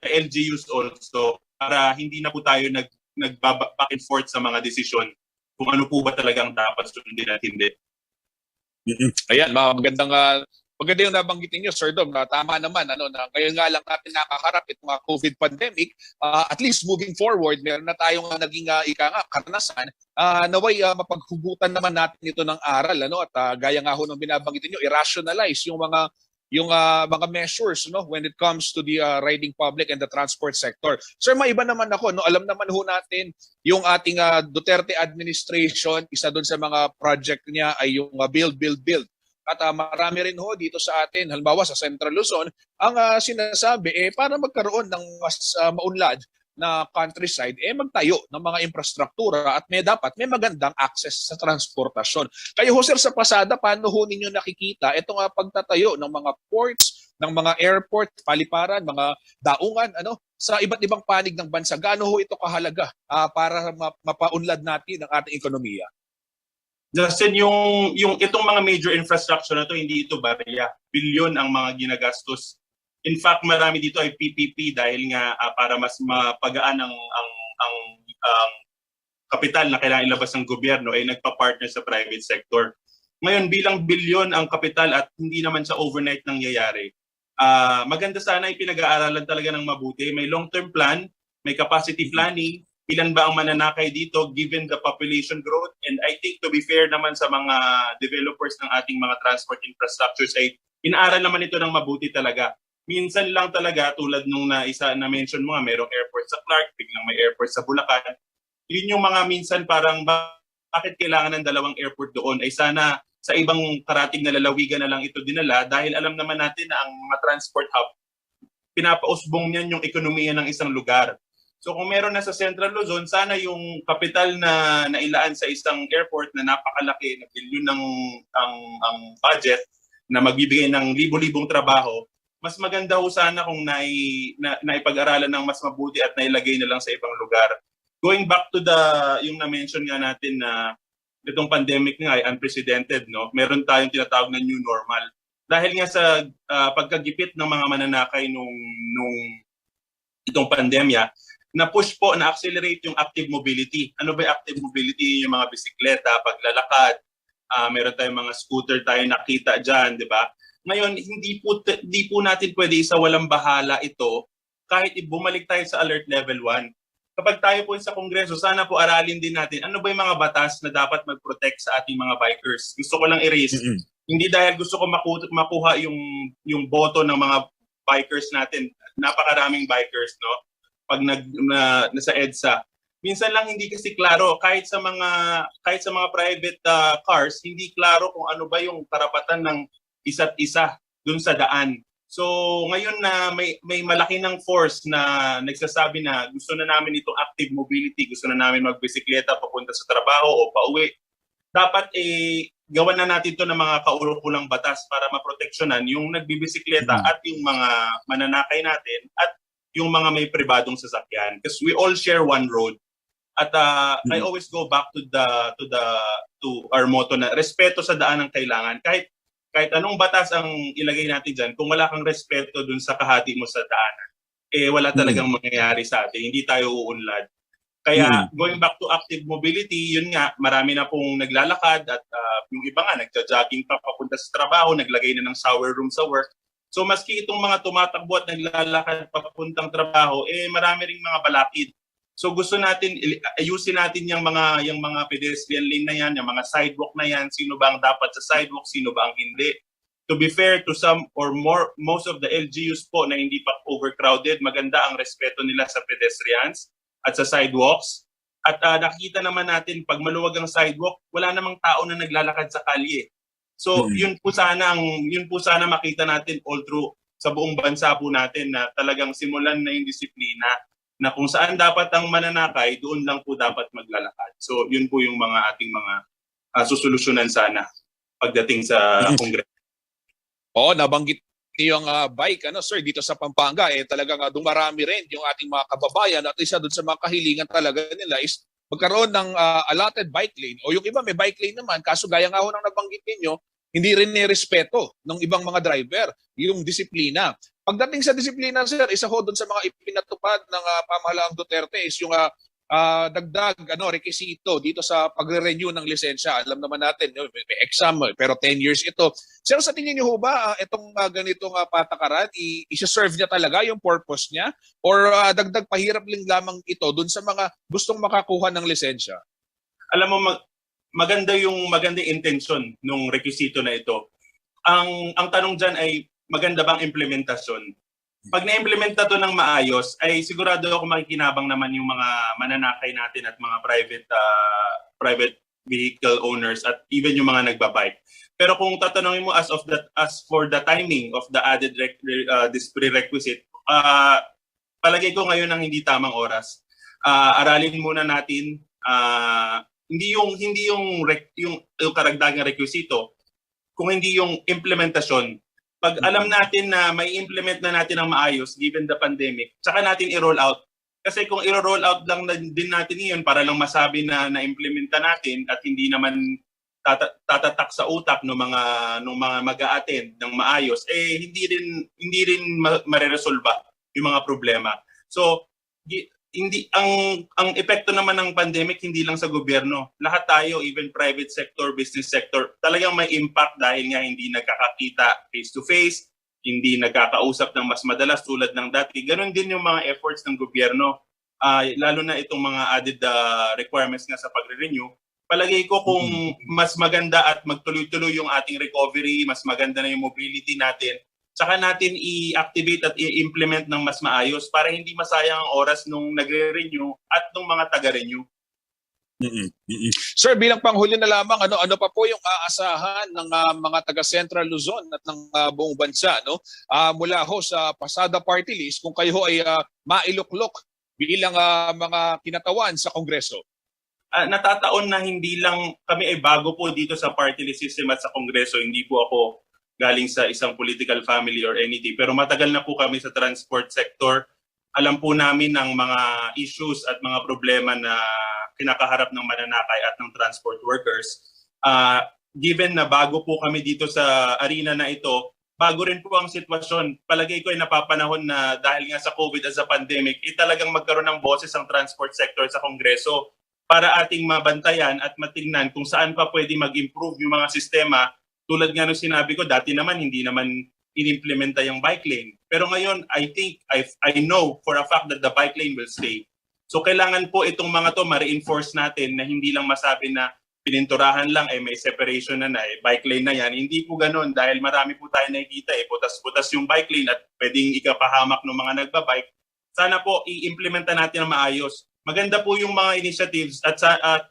LGUs also para hindi na po tayo nag-back and forth sa mga desisyon kung ano po ba talagang dapat sundin at hindi. Ayan, maganda yung nabanggitin niyo, Sir Dom, na tama naman na ngayon nga lang natin nakakarap itong COVID pandemic. At least moving forward, meron na tayong naging karanasan. Naway mapaghugutan naman natin ito ng aral at gaya nga ho ng binabanggitin niyo, i-rationalize yung mga measures when it comes to the riding public and the transport sector. Sir, maiba naman ako, alam naman ho natin yung ating Duterte administration, isa doon sa mga project niya ay yung build. At marami rin ho dito sa atin, halimbawa sa Central Luzon, ang sinasabi para magkaroon ng mas maunlad na countryside, magtayo ng mga infrastruktura at dapat may magandang access sa transportasyon. Kayo ho sir sa pasada, paano ho ninyo nakikita itong pagtatayo ng mga ports, ng mga airport, paliparan, mga daungan, sa iba't ibang panig ng bansa? Gaano ho ito kahalaga para mapaunlad natin ang ating ekonomiya? Justin, yung itong mga major infrastructure na to, hindi ito barya. Bilyon ang mga ginagastos. In fact, marami dito ay PPP dahil nga para mas mapagaan ang kapital na kailangan ilabas ng gobyerno ay nagpa-partner sa private sector. Ngayon, bilang bilyon ang kapital at hindi naman sa overnight nangyayari, maganda sana ay pinag-aaralan talaga ng mabuti. May long-term plan, may capacity planning, ilan ba ang mananakay dito given the population growth? And I think to be fair naman sa mga developers ng ating mga transport infrastructures ay inaaral naman ito ng mabuti talaga. Minsan lang talaga tulad nung na-mention mo nga, merong airport sa Clark, biglang may airport sa Bulacan. Yun yung mga minsan parang bakit kailangan ng dalawang airport doon? Ay sana sa ibang karating na lalawigan na lang ito dinala dahil alam naman natin na ang mga transport hub, pinapausbong niyan yung ekonomiya ng isang lugar. So kung meron na sa Central Luzon, sana yung kapital na nailaan sa isang airport na napakalaki, na bilyon ng ang budget na magbibigay ng libo-libong trabaho, mas maganda ho sana kung naipag-aralan ng mas mabuti at nailagay na lang sa ibang lugar. Going back to yung na-mention nga natin na itong pandemic nga ay unprecedented, no? Meron tayong tinatawag na new normal. Dahil nga sa pagkagipit ng mga mananakay nung itong pandemya, na-push po, na-accelerate yung active mobility. Ano ba yung active mobility? Yung mga bisikleta, paglalakad, meron tayong mga scooter tayo nakita dyan, di ba? Ngayon, hindi po natin pwede isa walang bahala ito kahit bumalik tayo sa alert level 1. Kapag tayo po sa Kongreso, sana po aralin din natin ano ba yung mga batas na dapat mag-protect sa ating mga bikers. Gusto ko lang i-raise. Hindi dahil gusto ko makuha yung boto ng mga bikers natin. Napakaraming bikers, no? Pag nasa EDSA. Minsan lang hindi kasi klaro kahit sa mga private cars, hindi klaro kung ano ba yung karapatan ng isa't isa dun sa daan. So ngayon na may malaki ng force na nagsasabi na gusto na namin itong active mobility, gusto na namin magbisikleta papunta sa trabaho o pauwi, dapat gawan na natin ito ng mga kaukulang batas para maproteksyonan yung nagbibisikleta at yung mga mananakay natin at yung mga may pribadong sasakyan, because we all share one road. At I always go back to our motto na respeto sa daan ang kailangan. Kahit anong batas ang ilagay natin dyan, kung wala kang respeto dun sa kahati mo sa daanan, wala talagang mangyayari sa atin. Hindi tayo uunlad. Kaya going back to active mobility, yun nga, marami na pong naglalakad at yung iba nga, nagja-jogging pa papunta sa trabaho, naglagay na ng shower room sa work. So maski itong mga tumatakbo at naglalakad papuntang trabaho, marami ring mga balakid. So gusto natin ayusin natin yung mga pedestrian lane na yan, yung mga sidewalk na yan, sino ba ang dapat sa sidewalk, sino ba ang hindi. To be fair to some or most of the LGUs po na hindi pa overcrowded, maganda ang respeto nila sa pedestrians at sa sidewalks. At nakikita naman natin pag maluwag ang sidewalk, wala namang tao na naglalakad sa kalye. So yun po sana makita natin all through sa buong bansa po natin na talagang simulan na yung disiplina na kung saan dapat ang mananakay, doon lang po dapat maglalakad. So yun po yung mga ating mga susolusyonan sana pagdating sa Kongreso. Oo, nabanggit niyo yung bike, sir, dito sa Pampanga, talagang dumarami rin yung ating mga kababayan at isa doon sa mga kahilingan talaga nila is magkaroon ng allotted bike lane. O yung iba may bike lane naman, kaso gaya nga ho ng nabanggit ninyo, hindi rin nirespeto ng ibang mga driver yung disiplina. Pagdating sa disiplina, sir, isa ho doon sa mga ipinatupad ng pamahalaang Duterte is yung dagdag rekisito dito sa pagre-renew ng lisensya. Alam naman natin, may exam, pero 10 years ito. Sir, sa tingin niyo ho ba itong ganitong patakaran, i-serve niya talaga yung purpose niya? Or dagdag pahirap lang lamang ito dun sa mga gustong makakuha ng lisensya? Alam mo, maganda intention ng rekisito na ito. Ang tanong dyan ay maganda bang implementasyon? Pag na-implementa to ng maayos, ay sigurado ako makikinabang naman yung mga mananakay natin at mga private vehicle owners at even yung mga nagbabike. Pero kung tatanungin mo as for the timing of the added this prerequisite, palagay ko ngayon ang hindi tamang oras. Aralin muna natin hindi yung karagdagang requisito, kung hindi yung implementasyon. Pag alam natin na may implement na natin ang maayos given the pandemic, saka natin i-roll out. Kasi kung i-roll out lang din natin iyon para lang masabi na na-implementa natin at hindi naman tatatak sa utak ng mga mag-a-attend ng maayos, hindi rin mareresolba yung mga problema. So ang epekto naman ng pandemic hindi lang sa gobyerno. Lahat tayo, even private sector, business sector, talagang may impact dahil nga hindi nagkakakita face to face, hindi nagkakausap ng mas madalas tulad ng dati. Ganon din yung mga efforts ng gobyerno. lalo na itong mga added requirements nga sa pagre-renew, palagay ko kung mas maganda at magtuloy-tuloy yung ating recovery, mas maganda na yung mobility natin, saka natin i-activate at i-implement ng mas maayos para hindi masayang ang oras nung nagre-renew at nung mga taga-renew. Sir, bilang panghuli na lamang, ano pa po yung aasahan ng mga taga Central Luzon at ng buong bansa, no? Mula ho sa Pasada Party List, kung kayo ay mailuklok bilang mga kinatawan sa Kongreso? Natataon na hindi lang kami ay bago po dito sa party list system at sa Kongreso. Hindi po ako galing sa isang political family or anything. Pero matagal na po kami sa transport sector. Alam po namin ang mga issues at mga problema na kinakaharap ng mananakay at ng transport workers. Given na bago po kami dito sa arena na ito, bago rin po ang sitwasyon. Palagay ko ay napapanahon na dahil nga sa COVID as a pandemic, talagang magkaroon ng boses ang transport sector sa Kongreso para ating mabantayan at matingnan kung saan pa pwede mag-improve yung mga sistema. Tulad nga nung sinabi ko, dati naman hindi naman inimplementa yung bike lane. Pero ngayon, I know for a fact that the bike lane will stay. So kailangan po itong mga to ma-reinforce natin na hindi lang masabi na pininturahan lang, may separation na bike lane na yan. Hindi po ganun dahil marami po tayo nakikita, butas-butas yung bike lane at pwedeng ikapahamak ng mga nagbabike. Sana po i-implementa natin na maayos. Maganda po yung mga initiatives at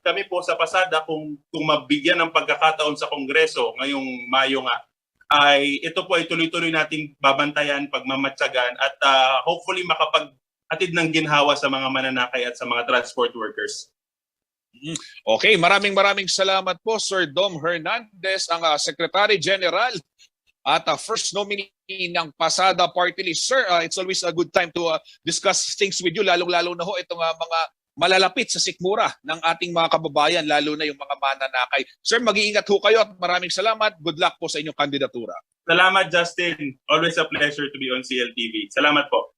kami po sa Pasada kung mabigyan ng pagkakataon sa Kongreso ngayong Mayo nga, ay ito po ay tuloy-tuloy nating babantayan, pagmamatsagan at hopefully makapag-atid ng ginhawa sa mga mananakay at sa mga transport workers. Okay, maraming salamat po Sir Dom Hernandez, ang Secretary General at first nominee ng Pasada Party List. Sir, it's always a good time to discuss things with you, lalong-lalo na ho itong mga malalapit sa sikmura ng ating mga kababayan, lalo na yung mga mananakay. Sir, mag-iingat ho kayo at maraming salamat. Good luck po sa inyong kandidatura. Salamat, Justin. Always a pleasure to be on CLTV. Salamat po.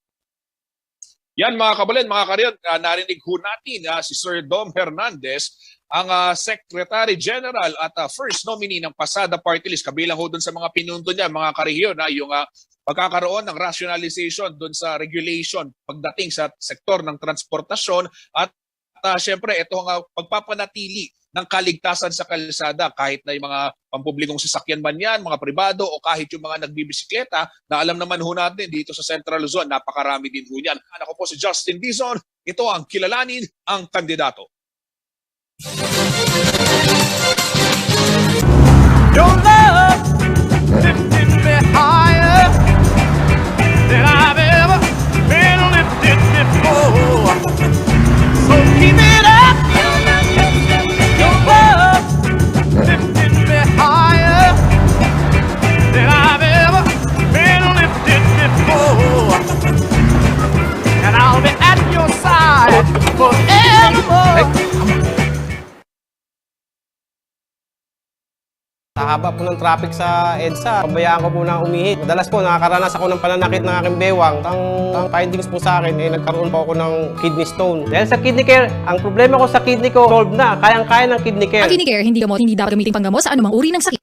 Yan mga kababayan, mga karyon, narinig ho natin si Sir Dom Hernandez, ang Secretary General at first nominee ng Pasada Party List. Kabilang ho dun sa mga pinunto niya, mga karehiyon, yung pagkakaroon ng rationalization dun sa regulation pagdating sa sektor ng transportasyon at syempre ito ang pagpapanatili ng kaligtasan sa kalsada kahit na yung mga pampublikong sasakyan man yan, mga pribado o kahit yung mga nagbibisikleta na alam naman ho natin dito sa Central Luzon, napakarami din ho yan. Ako po si Justin Dizon, ito ang Kilalanin ang Kandidato. Your love lifting me higher than I've ever been lifted before. So keep it up. Your love lifting me higher than I've ever been lifted before. And I'll be at your side forevermore. Sa haba po ng traffic sa EDSA, pabayaan ko po na umihit. Madalas po nakakaranas ako ng pananakit ng aking bewang. Ang findings po sa akin, nagkaroon po ako ng kidney stone. Dahil sa kidney care, ang problema ko sa kidney ko, solved na. Kayang-kaya ng kidney care. Ang kidney care, hindi dapat gamitin panggamot sa anumang uri ng sakit.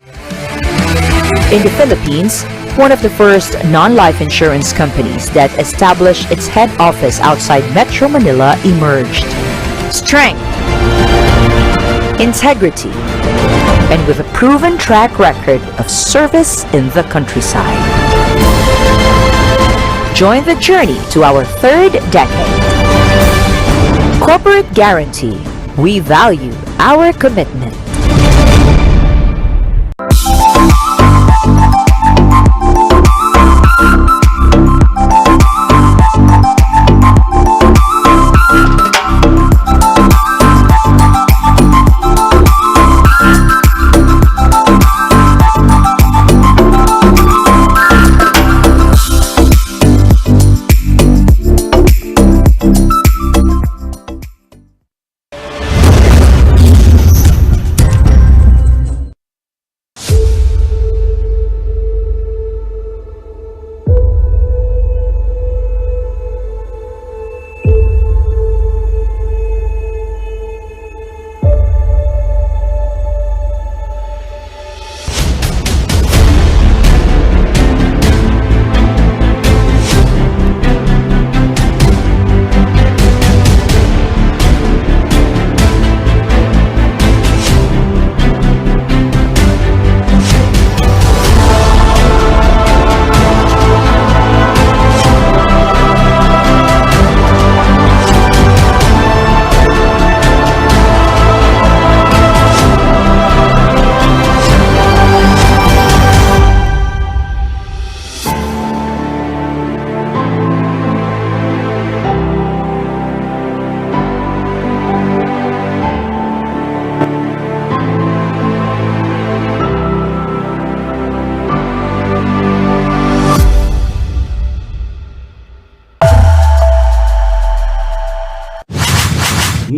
In the Philippines, one of the first non-life insurance companies that established its head office outside Metro Manila emerged. Strength, integrity, and with a proven track record of service in the countryside. Join the journey to our third decade. Corporate Guarantee. We value our commitment.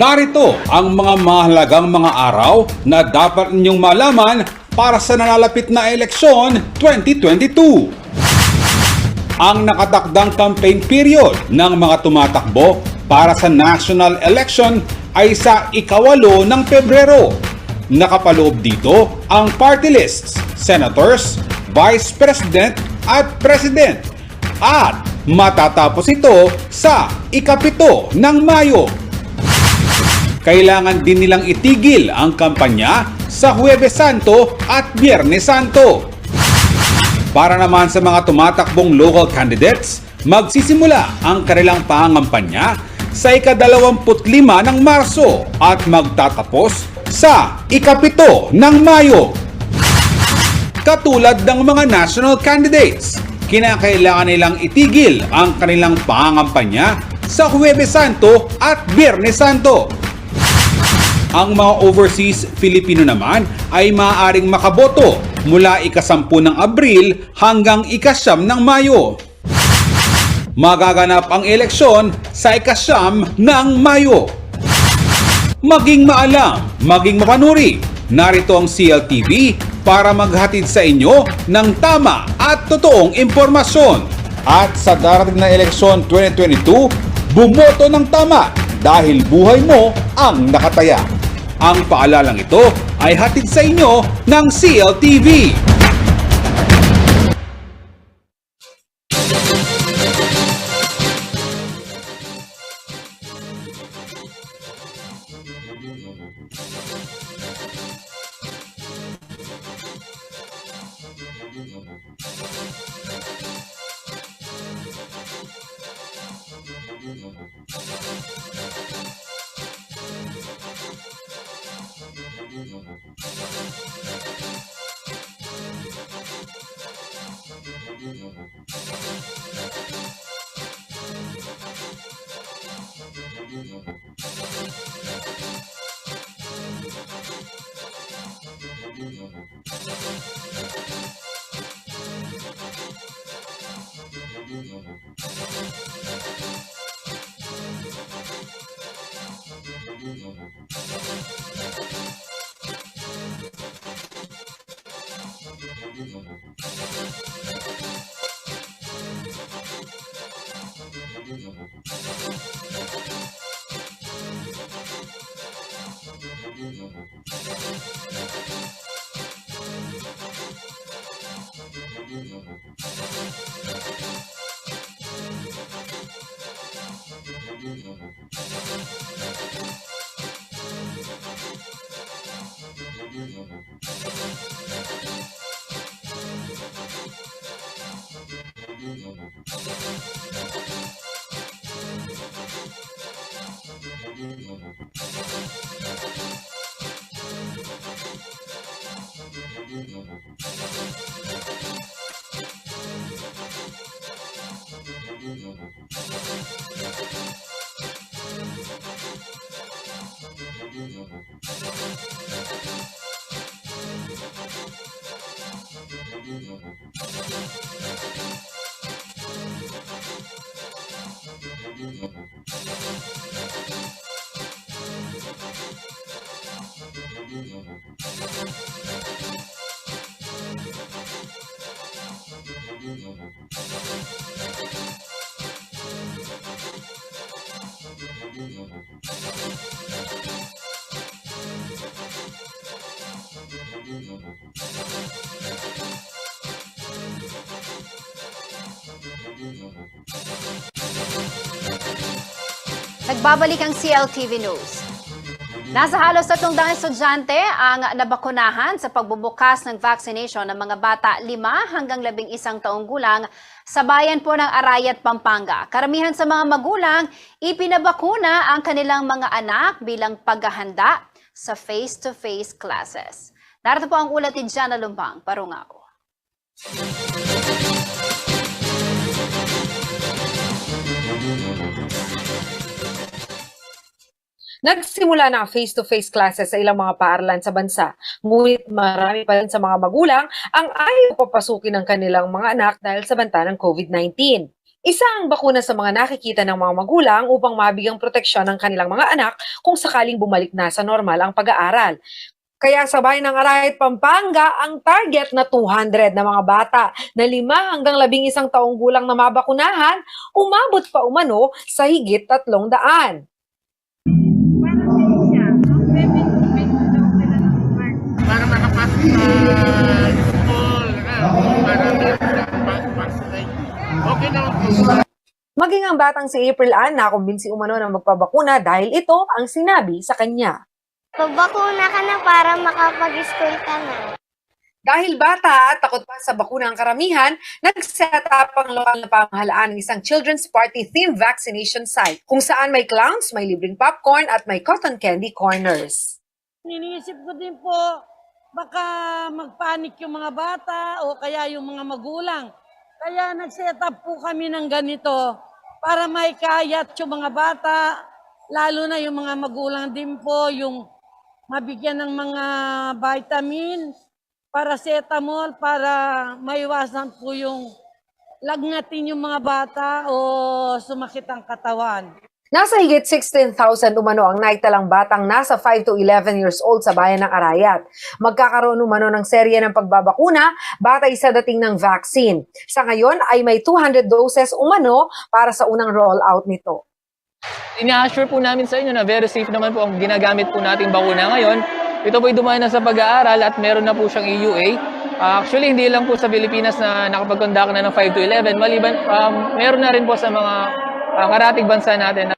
Narito ang mga mahalagang mga araw na dapat ninyong malaman para sa nalalapit na eleksyon 2022. Ang nakatakdang campaign period ng mga tumatakbo para sa national election ay sa ika-8 ng Pebrero. Nakapaloob dito ang party lists, senators, vice president at president. At matatapos ito sa ika-7 ng Mayo. Kailangan din nilang itigil ang kampanya sa Huwebes Santo at Biyernes Santo. Para naman sa mga tumatakbong local candidates, magsisimula ang kanilang pangangampanya sa ika-25 ng Marso at magtatapos sa ika-7 ng Mayo. Katulad ng mga national candidates, kinakailangan nilang itigil ang kanilang pangangampanya sa Huwebes Santo at Biyernes Santo. Ang mga overseas Filipino naman ay maaaring makaboto mula ika-10 ng Abril hanggang ika-9 ng Mayo. Magaganap ang eleksyon sa ika-9 ng Mayo. Maging maalam, maging mapanuri, narito ang CLTV para maghatid sa inyo ng tama at totoong impormasyon. At sa darating na eleksyon 2022, bumoto ng tama dahil buhay mo ang nakataya. Ang paalalang ito ay hatid sa inyo ng CLTV. Nagbabalik ang CLTV News. Nasa halos 300 estudyante ang nabakunahan sa pagbubukas ng vaccination ng mga bata 5 hanggang 11 taong gulang sa bayan po ng Arayat, Pampanga. Karamihan sa mga magulang, ipinabakuna ang kanilang mga anak bilang paghahanda sa face-to-face classes. Narito po ang ulat ni Jana Lumbang, Parungao. Nagsimula na ang face-to-face classes sa ilang mga paaralan sa bansa, ngunit marami pa rin sa mga magulang ang ayaw papasukin ng kanilang mga anak dahil sa banta ng COVID-19. Isa ang bakuna sa mga nakikita ng mga magulang upang mabigyang proteksyon ng kanilang mga anak kung sakaling bumalik na sa normal ang pag-aaral. Kaya sa bayan ng Arayat, Pampanga, ang target na 200 na mga bata na 5 hanggang 11 taong gulang na mabakunahan, umabot pa umano sa higit 300. Para makapasok sa school, para makapasok. Okay na. Maging ang batang si April Ann nakumbinsi umano ng magpabakuna dahil ito ang sinabi sa kanya. Pagbakuna ka na para makapag-school ka na. Dahil bata at takot pa sa bakuna ang karamihan, nag-set up ang lokal na pamahalaan ng isang children's party themed vaccination site kung saan may clowns, may libreng popcorn at may cotton candy corners. Iniisip ko din po, baka magpanik yung mga bata o kaya yung mga magulang. Kaya nag-set up po kami ng ganito para may kayat yung mga bata, lalo na yung mga magulang din po, yung mabigyan ng mga vitamin, paracetamol para maiwasan po yung lagnatin yung mga bata o sumakit ang katawan. Nasa higit 16,000 umano ang naitalang batang nasa 5 to 11 years old sa bayan ng Arayat. Magkakaroon umano ng serye ng pagbabakuna batay sa dating ng vaccine. Sa ngayon ay may 200 doses umano para sa unang rollout nito. Ina-assure po namin sa inyo na very safe naman po ang ginagamit po nating bakuna ngayon. Ito po'y dumaan na sa pag-aaral at meron na po siyang EUA. Actually, hindi lang po sa Pilipinas na nakapag-conduct na ng 5 to 11. Maliban, meron na rin po sa mga karatig bansa natin.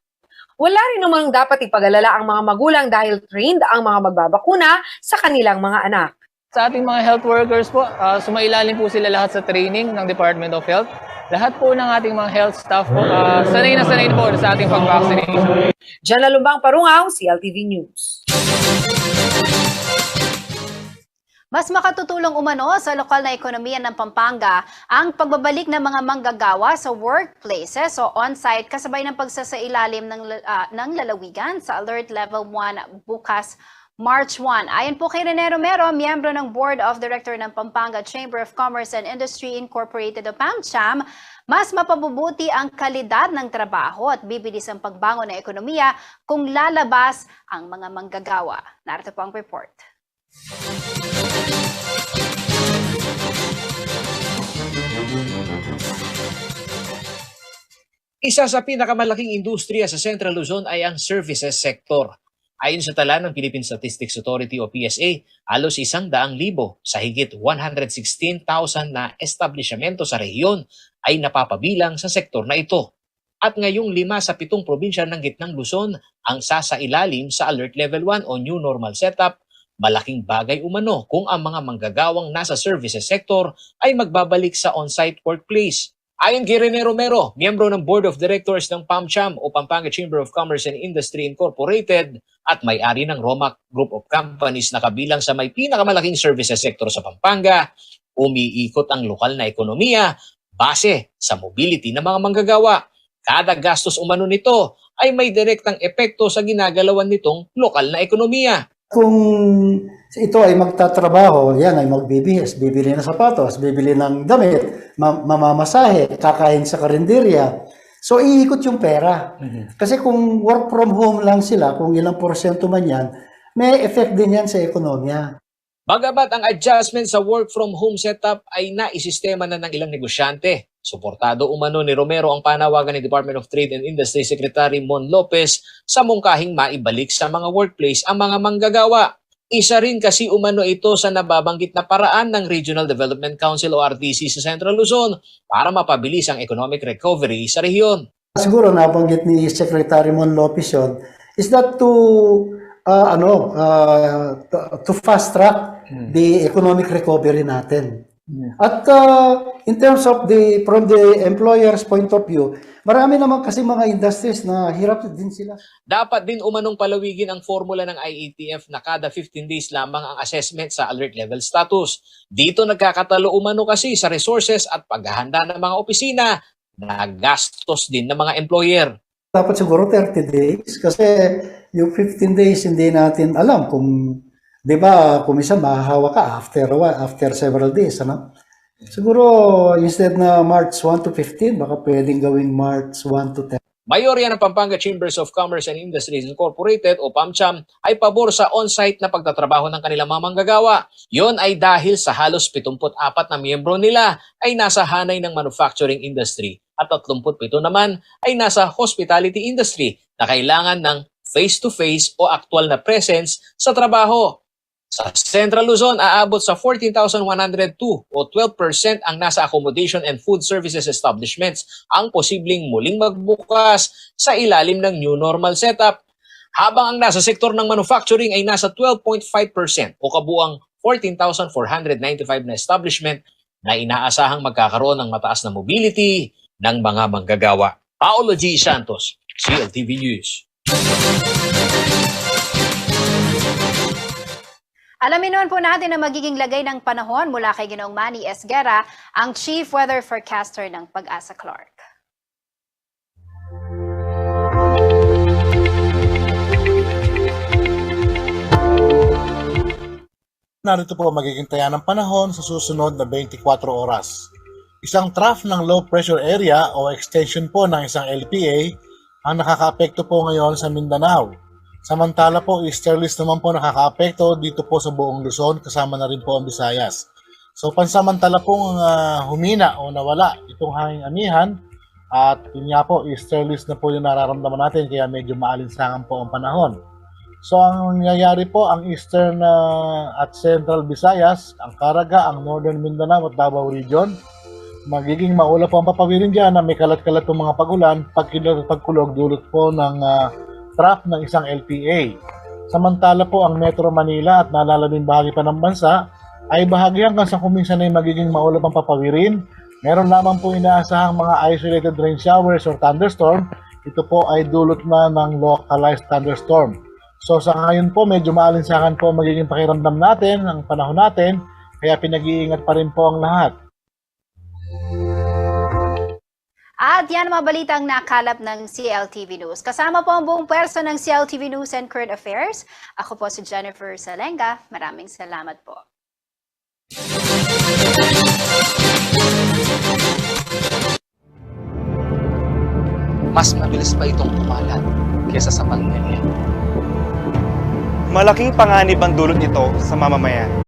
Wala rin namang dapat ipag-alala ang mga magulang dahil trained ang mga magbabakuna sa kanilang mga anak. Sa ating mga health workers po, sumailalim po sila lahat sa training ng Department of Health. Lahat po ng ating mga health staff po, sanay na po sa ating pag-vaccination. Diyan Lumbang Parungaw, CLTV News. Mas makatutulong umano sa lokal na ekonomiya ng Pampanga ang pagbabalik ng mga manggagawa sa workplaces o on-site kasabay ng pagsasailalim ng lalawigan sa Alert Level 1 bukas March 1. Ayon po kay Rene Romero, miyembro ng Board of Director ng Pampanga Chamber of Commerce and Industry Incorporated o PAMCHAM, mas mapabubuti ang kalidad ng trabaho at bibilis ang pagbangon ng ekonomiya kung lalabas ang mga manggagawa. Narito po ang report. Isa sa pinakamalaking industriya sa Central Luzon ay ang services sector. Ayon sa tala ng Philippine Statistics Authority o PSA, halos 100,000 sa higit 116,000 na establishmento sa rehiyon ay napapabilang sa sektor na ito. At ngayong 5 sa 7 probinsya ng gitnang Luzon ang sasailalim sa Alert Level 1 o New Normal Setup, malaking bagay umano kung ang mga manggagawang nasa services sector ay magbabalik sa on-site workplace. Ayon kay Rene Romero, miyembro ng Board of Directors ng PAMCHAM o Pampanga Chamber of Commerce and Industry Incorporated at may-ari ng Romac Group of Companies na kabilang sa may pinakamalaking services sector sa Pampanga, umiikot ang lokal na ekonomiya base sa mobility ng mga manggagawa. Kada gastos umano nito ay may direktang epekto sa ginagalawan nitong lokal na ekonomiya. Kung ito ay magtatrabaho, yan ay magbibihis, bibili ng sapatos, bibili ng damit, mamamasahe, kakain sa karinderya. So, iikot yung pera. Kasi kung work from home lang sila, kung ilang porsyento man yan, may effect din yan sa ekonomiya. Bagamat ang adjustment sa work from home setup ay naisistema na ng ilang negosyante, suportado umano ni Romero ang panawagan ni Department of Trade and Industry Secretary Mon Lopez sa mungkahing maibalik sa mga workplace ang mga manggagawa. Isa rin kasi umano ito sa nababanggit na paraan ng Regional Development Council o RDC sa Central Luzon para mapabilis ang economic recovery sa rehiyon. Siguro nabanggit ni Secretary Mon Lopez yun, is that to fast track the economic recovery natin. At in terms of from the employer's point of view, marami naman kasi mga industries na hirap din sila. Dapat din umanong palawigin ang formula ng IATF na kada 15 days lamang ang assessment sa alert level status. Dito nagkakatalo umano kasi sa resources at paghahanda ng mga opisina na gastos din ng mga employer. Dapat siguro 30 days kasi yung 15 days hindi natin alam kung, di ba, kung minsan mahahawa ka after several days, ano? Siguro, instead na March 1 to 15, baka pwedeng gawing March 1 to 10. Mayorya ng Pampanga Chambers of Commerce and Industries Incorporated o PAMCHAM ay pabor sa on-site na pagtatrabaho ng kanilang mga manggagawa. Yon ay dahil sa halos 74 na miyembro nila ay nasa hanay ng manufacturing industry at 37 naman ay nasa hospitality industry na kailangan ng face-to-face o aktual na presence sa trabaho. Sa Central Luzon, aabot sa 14,102 o 12% ang nasa accommodation and food services establishments ang posibleng muling magbukas sa ilalim ng new normal setup. Habang ang nasa sektor ng manufacturing ay nasa 12.5% o kabuang 14,495 na establishment na inaasahang magkakaroon ng mataas na mobility ng mga manggagawa. Paolo G. Santos, CLTV News. Alamin naman po natin na magiging lagay ng panahon mula kay Ginoong Manny Esguera, ang Chief Weather Forecaster ng Pag-asa Clark. Narito po magiging taya ng panahon sa susunod na 24 oras. Isang trough ng low pressure area o extension po ng isang LPA ang nakakaapekto po ngayon sa Mindanao. Samantala po, easterlies naman po nakakaapekto dito po sa buong Luzon, kasama na rin po ang Visayas. So pansamantala pong humina o nawala itong hanging amihan at yun nga po, easterlies na po yung nararamdaman natin kaya medyo maalinsangan po ang panahon. So ang nangyayari po, ang eastern at central Visayas, ang Caraga, ang northern Mindanao at Davao Region, magiging maulap po ang papawirin dyan na may kalat-kalat po mga pagulan, pagkulog dulot po ng trap ng isang LPA. Samantala po ang Metro Manila at nalalaking bahagi pa ng bansa ay bahagi hanggang sa kuminsan ay magiging maulap ang papawirin. Meron lamang po inaasahang mga isolated rain showers or thunderstorm. Ito po ay dulot na ng localized thunderstorm. So sa ngayon po medyo maalinsangan po magiging pakiramdam natin, ang panahon natin, kaya pinag-iingat pa rin po ang lahat. At yan ang mga balitang nakalap ng CLTV News. Kasama po ang buong pwersa ng CLTV News and Current Affairs. Ako po si Jennifer Salenga. Maraming salamat po. Mas mabilis pa itong kumalat kesa sa pandemya. Malaking panganib ang dulot nito sa mamamayan.